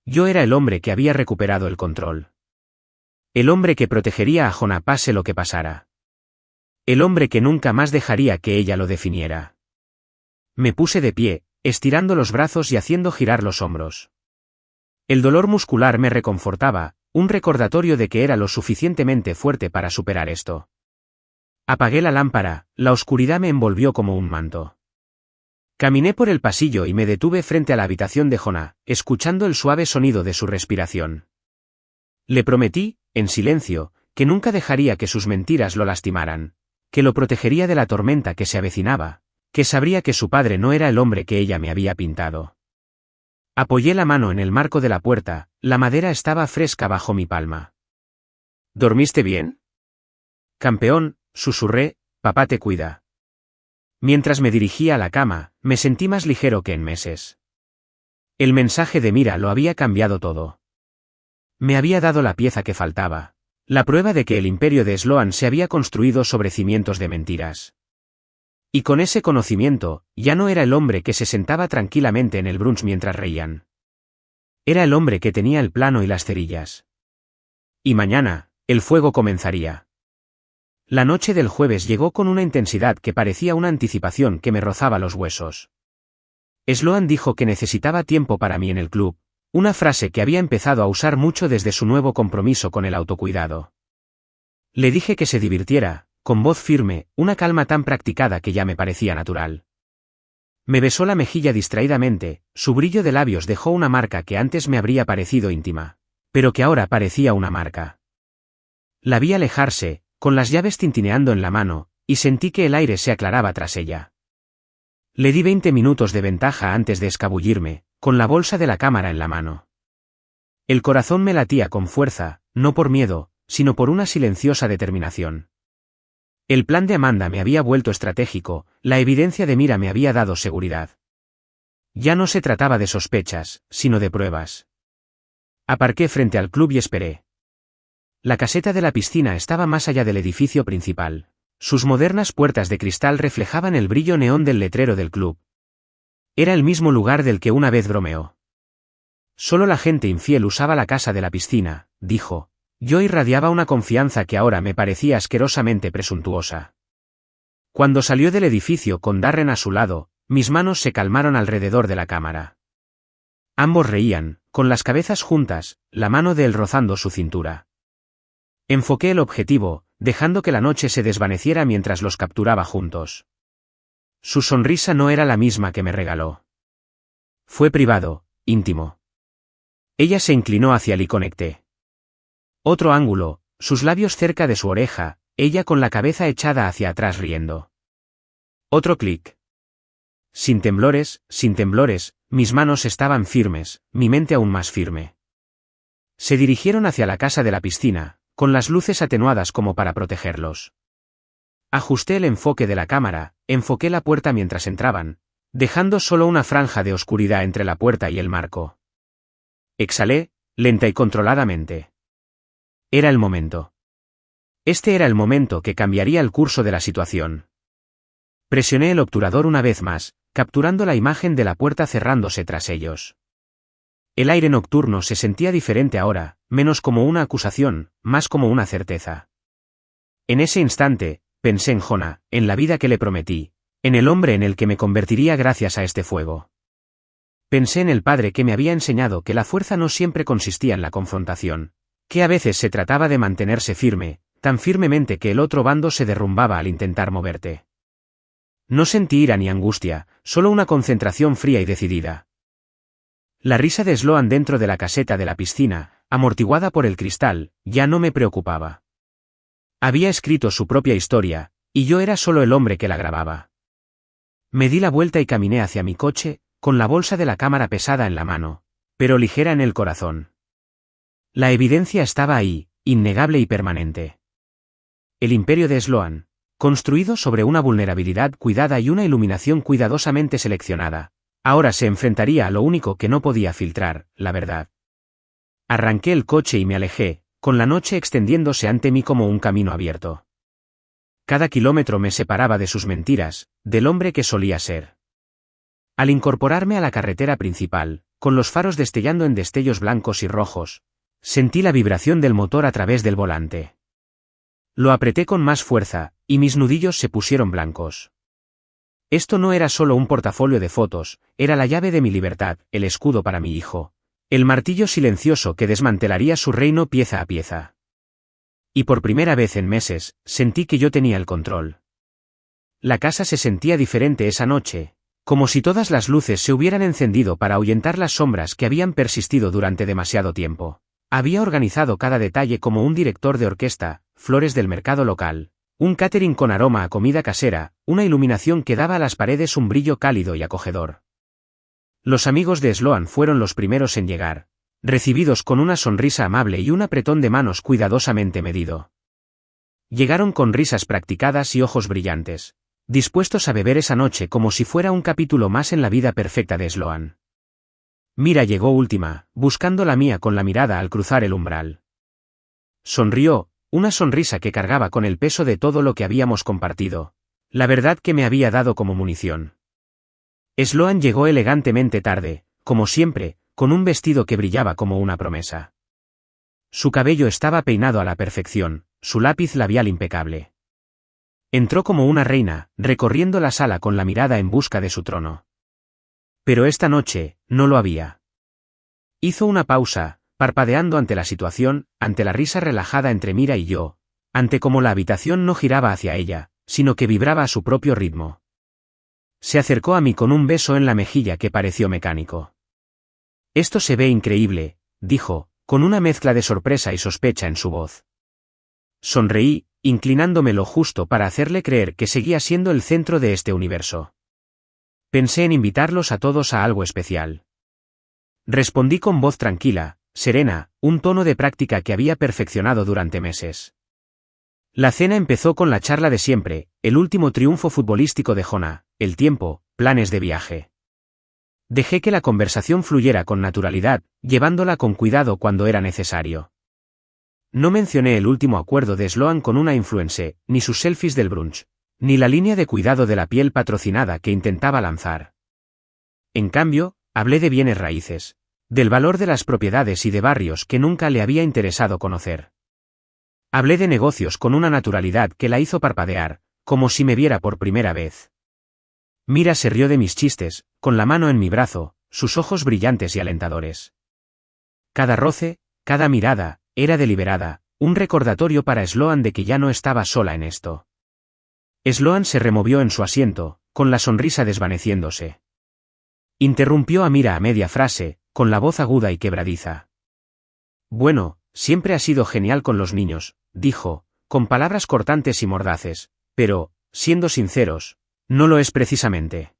Yo era el hombre que había recuperado el control. El hombre que protegería a Jonah pase lo que pasara. El hombre que nunca más dejaría que ella lo definiera. Me puse de pie, estirando los brazos y haciendo girar los hombros. El dolor muscular me reconfortaba, un recordatorio de que era lo suficientemente fuerte para superar esto. Apagué la lámpara, la oscuridad me envolvió como un manto. Caminé por el pasillo y me detuve frente a la habitación de Jonah, escuchando el suave sonido de su respiración. Le prometí, en silencio, que nunca dejaría que sus mentiras lo lastimaran, que lo protegería de la tormenta que se avecinaba, que sabría que su padre no era el hombre que ella me había pintado. Apoyé la mano en el marco de la puerta, la madera estaba fresca bajo mi palma. ¿Dormiste bien? Campeón, susurré, papá te cuida. Mientras me dirigía a la cama, me sentí más ligero que en meses. El mensaje de Mira lo había cambiado todo. Me había dado la pieza que faltaba, la prueba de que el imperio de Sloan se había construido sobre cimientos de mentiras. Y con ese conocimiento, ya no era el hombre que se sentaba tranquilamente en el brunch mientras reían. Era el hombre que tenía el plano y las cerillas. Y mañana, el fuego comenzaría. La noche del jueves llegó con una intensidad que parecía una anticipación que me rozaba los huesos. Sloan dijo que necesitaba tiempo para mí en el club, una frase que había empezado a usar mucho desde su nuevo compromiso con el autocuidado. Le dije que se divirtiera, con voz firme, una calma tan practicada que ya me parecía natural. Me besó la mejilla distraídamente, su brillo de labios dejó una marca que antes me habría parecido íntima, pero que ahora parecía una marca. La vi alejarse, con las llaves tintineando en la mano, y sentí que el aire se aclaraba tras ella. Le di 20 minutos de ventaja antes de escabullirme, con la bolsa de la cámara en la mano. El corazón me latía con fuerza, no por miedo, sino por una silenciosa determinación. El plan de Amanda me había vuelto estratégico, la evidencia de Mira me había dado seguridad. Ya no se trataba de sospechas, sino de pruebas. Aparqué frente al club y esperé. La caseta de la piscina estaba más allá del edificio principal. Sus modernas puertas de cristal reflejaban el brillo neón del letrero del club. Era el mismo lugar del que una vez bromeó. Solo la gente infiel usaba la casa de la piscina, dijo. Yo irradiaba una confianza que ahora me parecía asquerosamente presuntuosa. Cuando salió del edificio con Darren a su lado, mis manos se calmaron alrededor de la cámara. Ambos reían, con las cabezas juntas, la mano de él rozando su cintura. Enfoqué el objetivo, dejando que la noche se desvaneciera mientras los capturaba juntos. Su sonrisa no era la misma que me regaló. Fue privado, íntimo. Ella se inclinó hacia él y conecté. Otro ángulo, sus labios cerca de su oreja, ella con la cabeza echada hacia atrás riendo. Otro clic. Sin temblores, mis manos estaban firmes, mi mente aún más firme. Se dirigieron hacia la casa de la piscina, con las luces atenuadas como para protegerlos. Ajusté el enfoque de la cámara, enfoqué la puerta mientras entraban, dejando solo una franja de oscuridad entre la puerta y el marco. Exhalé, lenta y controladamente. Era el momento. Este era el momento que cambiaría el curso de la situación. Presioné el obturador una vez más, capturando la imagen de la puerta cerrándose tras ellos. El aire nocturno se sentía diferente ahora, menos como una acusación, más como una certeza. En ese instante, pensé en Jonah, en la vida que le prometí, en el hombre en el que me convertiría gracias a este fuego. Pensé en el padre que me había enseñado que la fuerza no siempre consistía en la confrontación, que a veces se trataba de mantenerse firme, tan firmemente que el otro bando se derrumbaba al intentar moverte. No sentí ira ni angustia, solo una concentración fría y decidida. La risa de Sloan dentro de la caseta de la piscina, amortiguada por el cristal, ya no me preocupaba. Había escrito su propia historia, y yo era solo el hombre que la grababa. Me di la vuelta y caminé hacia mi coche, con la bolsa de la cámara pesada en la mano, pero ligera en el corazón. La evidencia estaba ahí, innegable y permanente. El imperio de Sloan, construido sobre una vulnerabilidad cuidada y una iluminación cuidadosamente seleccionada, ahora se enfrentaría a lo único que no podía filtrar, la verdad. Arranqué el coche y me alejé, con la noche extendiéndose ante mí como un camino abierto. Cada kilómetro me separaba de sus mentiras, del hombre que solía ser. Al incorporarme a la carretera principal, con los faros destellando en destellos blancos y rojos, sentí la vibración del motor a través del volante. Lo apreté con más fuerza, y mis nudillos se pusieron blancos. Esto no era solo un portafolio de fotos, era la llave de mi libertad, el escudo para mi hijo, el martillo silencioso que desmantelaría su reino pieza a pieza. Y por primera vez en meses, sentí que yo tenía el control. La casa se sentía diferente esa noche, Como si todas las luces se hubieran encendido para ahuyentar las sombras que habían persistido durante demasiado tiempo. Había organizado cada detalle como un director de orquesta, flores del mercado local, un catering con aroma a comida casera, una iluminación que daba a las paredes un brillo cálido y acogedor. Los amigos de Sloan fueron los primeros en llegar, recibidos con una sonrisa amable y un apretón de manos cuidadosamente medido. Llegaron con risas practicadas y ojos brillantes, dispuestos a beber esa noche como si fuera un capítulo más en la vida perfecta de Sloan. Mira llegó última, buscando la mía con la mirada al cruzar el umbral. Sonrió, una sonrisa que cargaba con el peso de todo lo que habíamos compartido, la verdad que me había dado como munición. Sloan llegó elegantemente tarde, como siempre, con un vestido que brillaba como una promesa. Su cabello estaba peinado a la perfección, su lápiz labial impecable. Entró como una reina, recorriendo la sala con la mirada en busca de su trono. Pero esta noche, no lo había. Hizo una pausa, parpadeando ante la situación, ante la risa relajada entre Mira y yo, ante cómo la habitación no giraba hacia ella, sino que vibraba a su propio ritmo. Se acercó a mí con un beso en la mejilla que pareció mecánico. Esto se ve increíble, dijo, con una mezcla de sorpresa y sospecha en su voz. Sonreí, inclinándome lo justo para hacerle creer que seguía siendo el centro de este universo. Pensé en invitarlos a todos a algo especial. Respondí con voz tranquila, serena, un tono de práctica que había perfeccionado durante meses. La cena empezó con la charla de siempre, el último triunfo futbolístico de Jonah, el tiempo, planes de viaje. Dejé que la conversación fluyera con naturalidad, llevándola con cuidado cuando era necesario. No mencioné el último acuerdo de Sloan con una influencer, ni sus selfies del brunch, ni la línea de cuidado de la piel patrocinada que intentaba lanzar. En cambio, hablé de bienes raíces, del valor de las propiedades y de barrios que nunca le había interesado conocer. Hablé de negocios con una naturalidad que la hizo parpadear, como si me viera por primera vez. Mira se rió de mis chistes, con la mano en mi brazo, sus ojos brillantes y alentadores. Cada roce, cada mirada, era deliberada, un recordatorio para Sloan de que ya no estaba sola en esto. Sloan se removió en su asiento, con la sonrisa desvaneciéndose. Interrumpió a Mira a media frase, con la voz aguda y quebradiza. Bueno, siempre ha sido genial con los niños, dijo, con palabras cortantes y mordaces, pero, siendo sinceros, no lo es precisamente.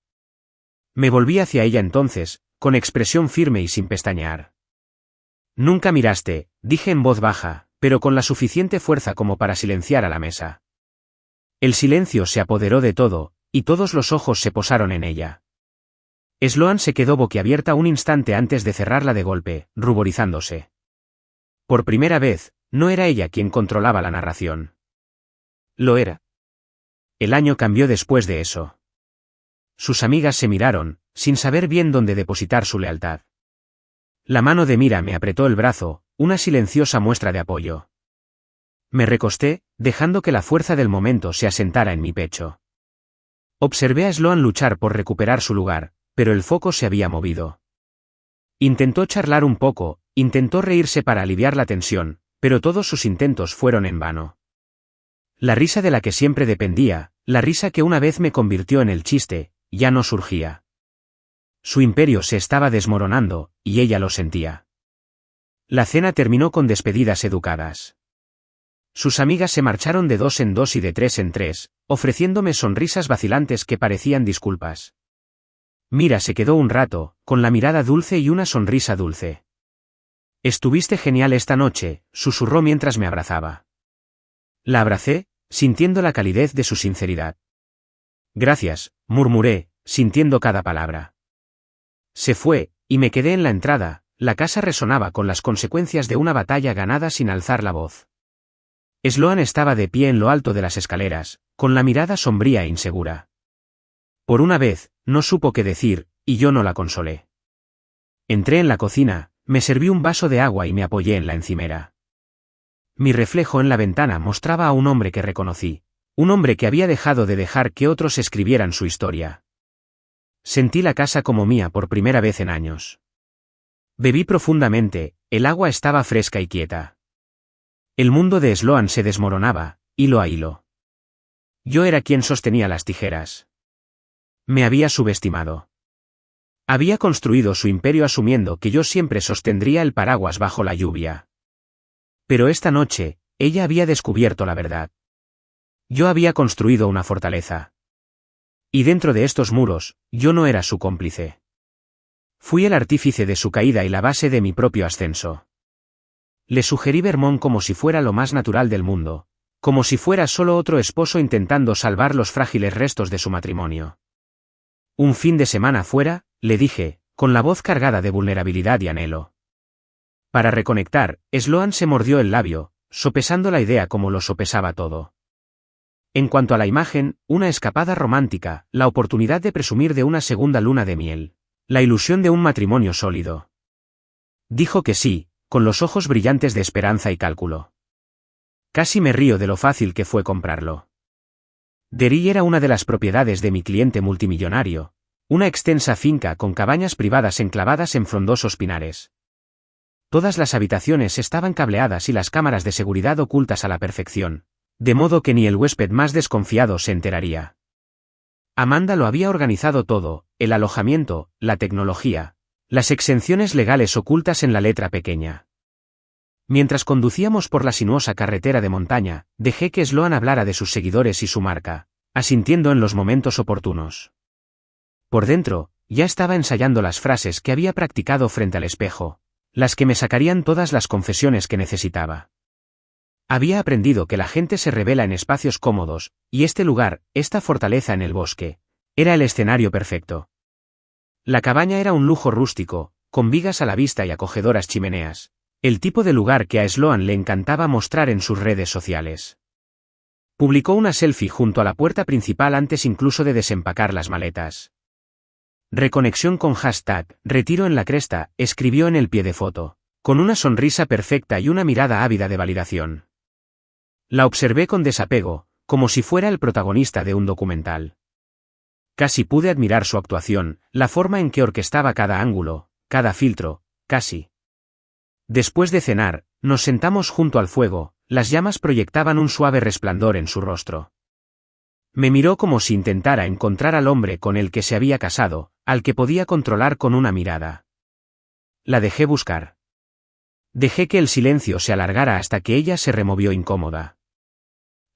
Me volví hacia ella entonces, con expresión firme y sin pestañear. Nunca miraste, dije en voz baja, pero con la suficiente fuerza como para silenciar a la mesa. El silencio se apoderó de todo, y todos los ojos se posaron en ella. Sloan se quedó boquiabierta un instante antes de cerrarla de golpe, ruborizándose. Por primera vez, no era ella quien controlaba la narración. Lo era. El año cambió después de eso. Sus amigas se miraron, sin saber bien dónde depositar su lealtad. La mano de Mira me apretó el brazo, una silenciosa muestra de apoyo. Me recosté, dejando que la fuerza del momento se asentara en mi pecho. Observé a Sloan luchar por recuperar su lugar, pero el foco se había movido. Intentó charlar un poco, intentó reírse para aliviar la tensión, pero todos sus intentos fueron en vano. La risa de la que siempre dependía, la risa que una vez me convirtió en el chiste, ya no surgía. Su imperio se estaba desmoronando, y ella lo sentía. La cena terminó con despedidas educadas. Sus amigas se marcharon de 2 en 2 y de 3 en 3, ofreciéndome sonrisas vacilantes que parecían disculpas. Mira se quedó un rato, con la mirada dulce y una sonrisa dulce. Estuviste genial esta noche, susurró mientras me abrazaba. La abracé, sintiendo la calidez de su sinceridad. Gracias, murmuré, sintiendo cada palabra. Se fue, y me quedé en la entrada, la casa resonaba con las consecuencias de una batalla ganada sin alzar la voz. Sloan estaba de pie en lo alto de las escaleras, con la mirada sombría e insegura. Por una vez, no supo qué decir, y yo no la consolé. Entré en la cocina, me serví un vaso de agua y me apoyé en la encimera. Mi reflejo en la ventana mostraba a un hombre que reconocí, un hombre que había dejado de dejar que otros escribieran su historia. Sentí la casa como mía por primera vez en años. Bebí profundamente, el agua estaba fresca y quieta. El mundo de Sloan se desmoronaba, hilo a hilo. Yo era quien sostenía las tijeras. Me había subestimado. Había construido su imperio asumiendo que yo siempre sostendría el paraguas bajo la lluvia. Pero esta noche, ella había descubierto la verdad. Yo había construido una fortaleza. Y dentro de estos muros, yo no era su cómplice. Fui el artífice de su caída y la base de mi propio ascenso. Le sugerí Vermont como si fuera lo más natural del mundo, como si fuera solo otro esposo intentando salvar los frágiles restos de su matrimonio. Un fin de semana fuera, le dije, con la voz cargada de vulnerabilidad y anhelo. Para reconectar, Sloan se mordió el labio, sopesando la idea como lo sopesaba todo. En cuanto a la imagen, una escapada romántica, la oportunidad de presumir de una segunda luna de miel, la ilusión de un matrimonio sólido. Dijo que sí, con los ojos brillantes de esperanza y cálculo. Casi me río de lo fácil que fue comprarlo. Derry era una de las propiedades de mi cliente multimillonario, una extensa finca con cabañas privadas enclavadas en frondosos pinares. Todas las habitaciones estaban cableadas y las cámaras de seguridad ocultas a la perfección, de modo que ni el huésped más desconfiado se enteraría. Amanda lo había organizado todo, el alojamiento, la tecnología, las exenciones legales ocultas en la letra pequeña. Mientras conducíamos por la sinuosa carretera de montaña, dejé que Sloan hablara de sus seguidores y su marca, asintiendo en los momentos oportunos. Por dentro, ya estaba ensayando las frases que había practicado frente al espejo, las que me sacarían todas las confesiones que necesitaba. Había aprendido que la gente se revela en espacios cómodos, y este lugar, esta fortaleza en el bosque, era el escenario perfecto. La cabaña era un lujo rústico, con vigas a la vista y acogedoras chimeneas, el tipo de lugar que a Sloan le encantaba mostrar en sus redes sociales. Publicó una selfie junto a la puerta principal antes incluso de desempacar las maletas. Reconexión con #retiro en la cresta, escribió en el pie de foto, con una sonrisa perfecta y una mirada ávida de validación. La observé con desapego, como si fuera el protagonista de un documental. Casi pude admirar su actuación, la forma en que orquestaba cada ángulo, cada filtro, casi. Después de cenar, nos sentamos junto al fuego, las llamas proyectaban un suave resplandor en su rostro. Me miró como si intentara encontrar al hombre con el que se había casado, al que podía controlar con una mirada. La dejé buscar. Dejé que el silencio se alargara hasta que ella se removió incómoda.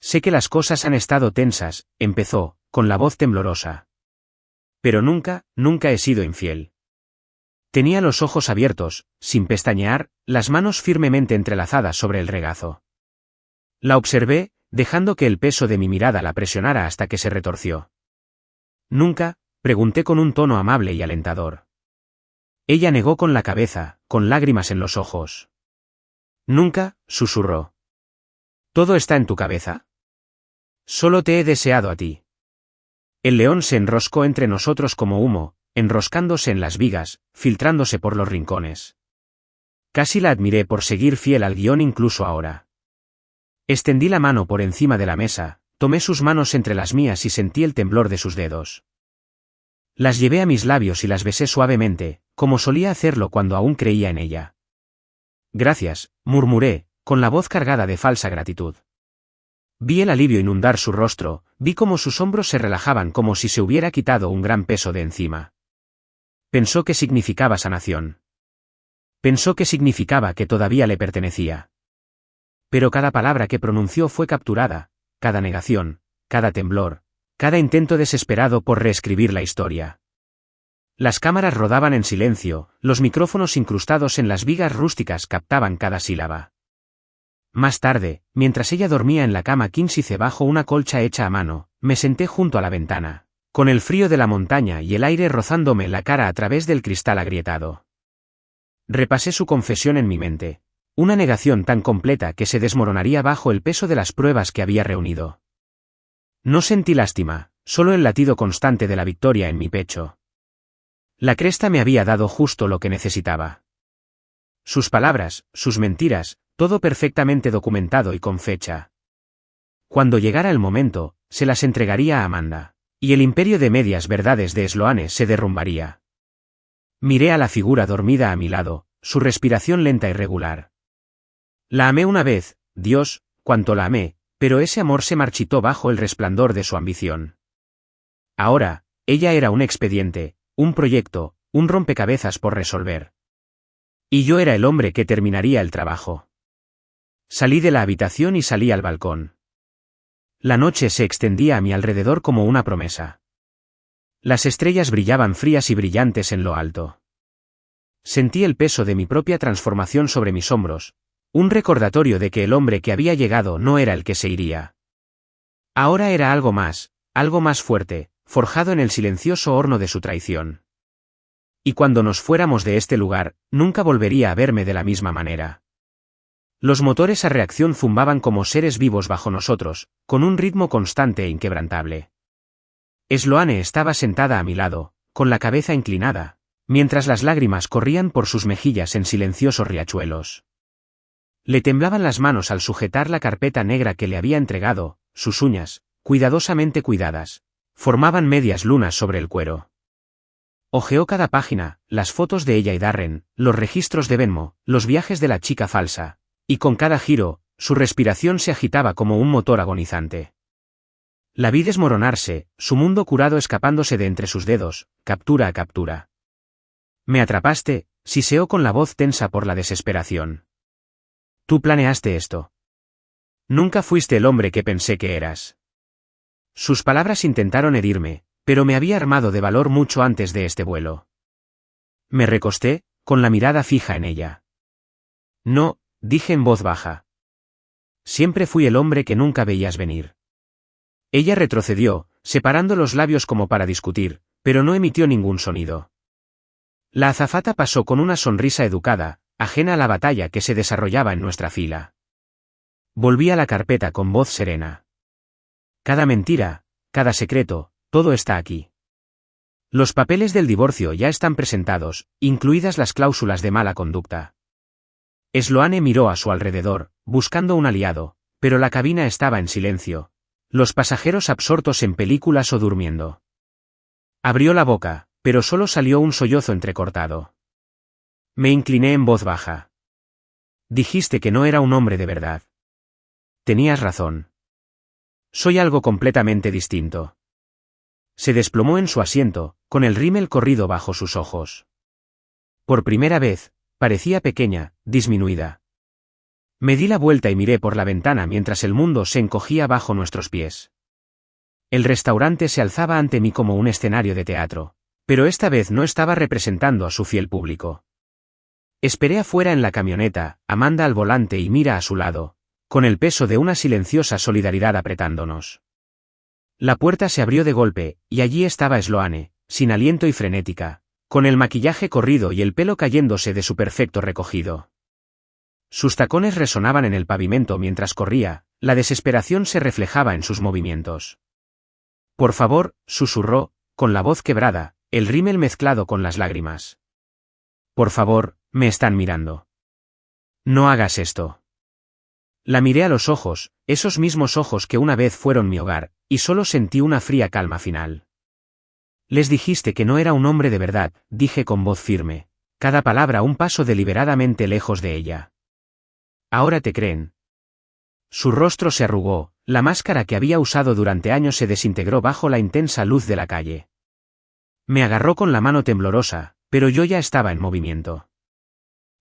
Sé que las cosas han estado tensas, empezó, con la voz temblorosa. Pero nunca he sido infiel. Tenía los ojos abiertos, sin pestañear, las manos firmemente entrelazadas sobre el regazo. La observé, dejando que el peso de mi mirada la presionara hasta que se retorció. Nunca, pregunté con un tono amable y alentador. Ella negó con la cabeza, con lágrimas en los ojos. Nunca, susurró. ¿Todo está en tu cabeza? Solo te he deseado a ti. El león se enroscó entre nosotros como humo, enroscándose en las vigas, filtrándose por los rincones. Casi la admiré por seguir fiel al guión incluso ahora. Extendí la mano por encima de la mesa, tomé sus manos entre las mías y sentí el temblor de sus dedos. Las llevé a mis labios y las besé suavemente, como solía hacerlo cuando aún creía en ella. Gracias, murmuré, con la voz cargada de falsa gratitud. Vi el alivio inundar su rostro, vi cómo sus hombros se relajaban como si se hubiera quitado un gran peso de encima. Pensó que significaba sanación. Pensó que significaba que todavía le pertenecía. Pero cada palabra que pronunció fue capturada, cada negación, cada temblor, cada intento desesperado por reescribir la historia. Las cámaras rodaban en silencio, los micrófonos incrustados en las vigas rústicas captaban cada sílaba. Más tarde, mientras ella dormía en la cama quínsice bajo una colcha hecha a mano, me senté junto a la ventana, con el frío de la montaña y el aire rozándome la cara a través del cristal agrietado. Repasé su confesión en mi mente, una negación tan completa que se desmoronaría bajo el peso de las pruebas que había reunido. No sentí lástima, solo el latido constante de la victoria en mi pecho. La cresta me había dado justo lo que necesitaba. Sus palabras, sus mentiras, todo perfectamente documentado y con fecha. Cuando llegara el momento, se las entregaría a Amanda, y el imperio de medias verdades de Sloane se derrumbaría. Miré a la figura dormida a mi lado, su respiración lenta y regular. La amé una vez, Dios, cuánto la amé, pero ese amor se marchitó bajo el resplandor de su ambición. Ahora, Ella era un expediente, un proyecto, un rompecabezas por resolver. Y yo era el hombre que terminaría el trabajo. Salí de la habitación y salí al balcón. La noche se extendía a mi alrededor como una promesa. Las estrellas brillaban frías y brillantes en lo alto. Sentí el peso de mi propia transformación sobre mis hombros, un recordatorio de que el hombre que había llegado no era el que se iría. Ahora era algo más fuerte, forjado en el silencioso horno de su traición. Y cuando nos fuéramos de este lugar, nunca volvería a verme de la misma manera. Los motores a reacción zumbaban como seres vivos bajo nosotros, con un ritmo constante e inquebrantable. Sloane estaba sentada a mi lado, con la cabeza inclinada, mientras las lágrimas corrían por sus mejillas en silenciosos riachuelos. Le temblaban las manos al sujetar la carpeta negra que le había entregado, sus uñas, cuidadosamente cuidadas, formaban medias lunas sobre el cuero. Hojeó cada página, las fotos de ella y Darren, los registros de Venmo, los viajes de la chica falsa, y con cada giro, su respiración se agitaba como un motor agonizante. La vi desmoronarse, su mundo curado escapándose de entre sus dedos, captura a captura. Me atrapaste, siseó con la voz tensa por la desesperación. Tú planeaste esto. Nunca fuiste el hombre que pensé que eras. Sus palabras intentaron herirme, pero me había armado de valor mucho antes de este vuelo. Me recosté, con la mirada fija en ella. No, dije en voz baja. Siempre fui el hombre que nunca veías venir. Ella retrocedió, separando los labios como para discutir, pero no emitió ningún sonido. La azafata pasó con una sonrisa educada, ajena a la batalla que se desarrollaba en nuestra fila. Volví a la carpeta con voz serena. Cada mentira, cada secreto, todo está aquí. Los papeles del divorcio ya están presentados, incluidas las cláusulas de mala conducta. Sloane miró a su alrededor, buscando un aliado, pero la cabina estaba en silencio, los pasajeros absortos en películas o durmiendo. Abrió la boca, pero solo salió un sollozo entrecortado. Me incliné en voz baja. Dijiste que no era un hombre de verdad. Tenías razón. Soy algo completamente distinto. Se desplomó en su asiento, con el rímel corrido bajo sus ojos. Por primera vez, parecía pequeña, disminuida. Me di la vuelta y miré por la ventana mientras el mundo se encogía bajo nuestros pies. El restaurante se alzaba ante mí como un escenario de teatro, pero esta vez no estaba representando a su fiel público. Esperé afuera en la camioneta, Amanda al volante y Mira a su lado, con el peso de una silenciosa solidaridad apretándonos. La puerta se abrió de golpe, y allí estaba Sloane, sin aliento y frenética, con el maquillaje corrido y el pelo cayéndose de su perfecto recogido. Sus tacones resonaban en el pavimento mientras corría, la desesperación se reflejaba en sus movimientos. Por favor, susurró, con la voz quebrada, el rímel mezclado con las lágrimas. Por favor, me están mirando. No hagas esto. La miré a los ojos, esos mismos ojos que una vez fueron mi hogar, y solo sentí una fría calma final. Les dijiste que no era un hombre de verdad, dije con voz firme, cada palabra un paso deliberadamente lejos de ella. Ahora te creen. Su rostro se arrugó, la máscara que había usado durante años se desintegró bajo la intensa luz de la calle. Me agarró con la mano temblorosa, pero yo ya estaba en movimiento.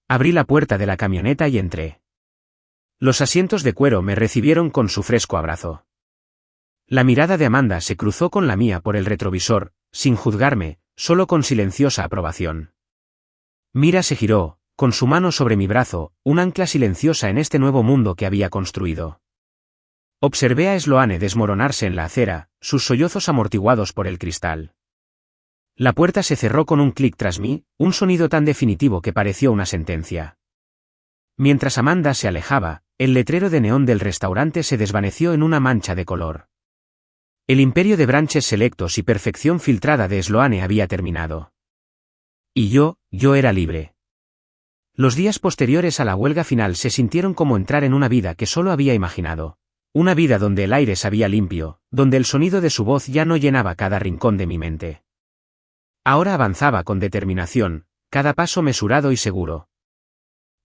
Abrí la puerta de la camioneta y entré. Los asientos de cuero me recibieron con su fresco abrazo. La mirada de Amanda se cruzó con la mía por el retrovisor, sin juzgarme, solo con silenciosa aprobación. Mira se giró, con su mano sobre mi brazo, un ancla silenciosa en este nuevo mundo que había construido. Observé a Sloane desmoronarse en la acera, sus sollozos amortiguados por el cristal. La puerta se cerró con un clic tras mí, un sonido tan definitivo que pareció una sentencia. Mientras Amanda se alejaba, el letrero de neón del restaurante se desvaneció en una mancha de color. El imperio de branches selectos y perfección filtrada de Sloane había terminado. Y yo era libre. Los días posteriores a la huelga final se sintieron como entrar en una vida que solo había imaginado. Una vida donde el aire sabía limpio, donde el sonido de su voz ya no llenaba cada rincón de mi mente. Ahora avanzaba con determinación, cada paso mesurado y seguro.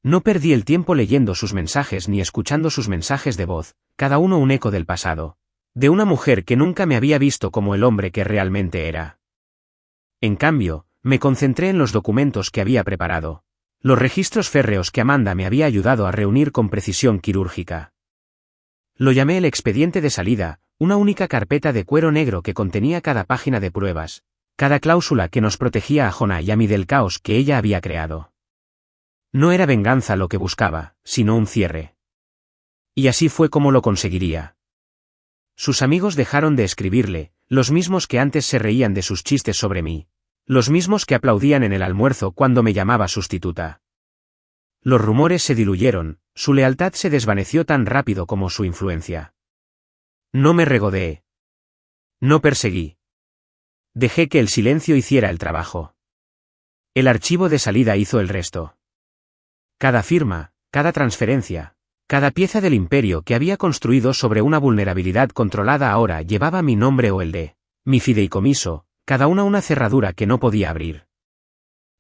No perdí el tiempo leyendo sus mensajes ni escuchando sus mensajes de voz, cada uno un eco del pasado, de una mujer que nunca me había visto como el hombre que realmente era. En cambio, me concentré en los documentos que había preparado. Los registros férreos que Amanda me había ayudado a reunir con precisión quirúrgica. Lo llamé el expediente de salida, una única carpeta de cuero negro que contenía cada página de pruebas, cada cláusula que nos protegía a Jonah y a mí del caos que ella había creado. No era venganza lo que buscaba, sino un cierre. Y así fue como lo conseguiría. Sus amigos dejaron de escribirle, los mismos que antes se reían de sus chistes sobre mí. Los mismos que aplaudían en el almuerzo cuando me llamaba sustituta. Los rumores se diluyeron, su lealtad se desvaneció tan rápido como su influencia. No me regodeé. No perseguí. Dejé que el silencio hiciera el trabajo. El archivo de salida hizo el resto. Cada firma, cada transferencia, cada pieza del imperio que había construido sobre una vulnerabilidad controlada ahora llevaba mi nombre o el de mi fideicomiso, cada una cerradura que no podía abrir.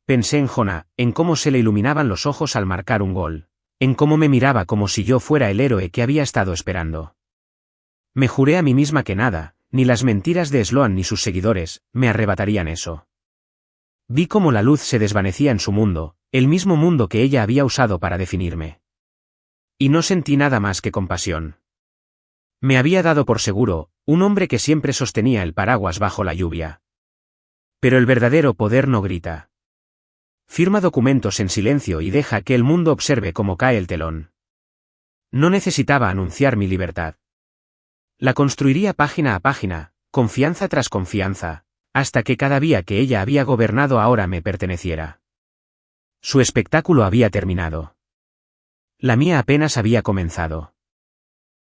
Pensé en Jonah, en cómo se le iluminaban los ojos al marcar un gol, en cómo me miraba como si yo fuera el héroe que había estado esperando. Me juré a mí misma que nada, ni las mentiras de Sloan ni sus seguidores, me arrebatarían eso. Vi cómo la luz se desvanecía en su mundo, el mismo mundo que ella había usado para definirme. Y no sentí nada más que compasión. Me había dado por seguro, un hombre que siempre sostenía el paraguas bajo la lluvia. Pero el verdadero poder no grita. Firma documentos en silencio y deja que el mundo observe cómo cae el telón. No necesitaba anunciar mi libertad. La construiría página a página, confianza tras confianza, hasta que cada vía que ella había gobernado ahora me perteneciera. Su espectáculo había terminado. La mía apenas había comenzado.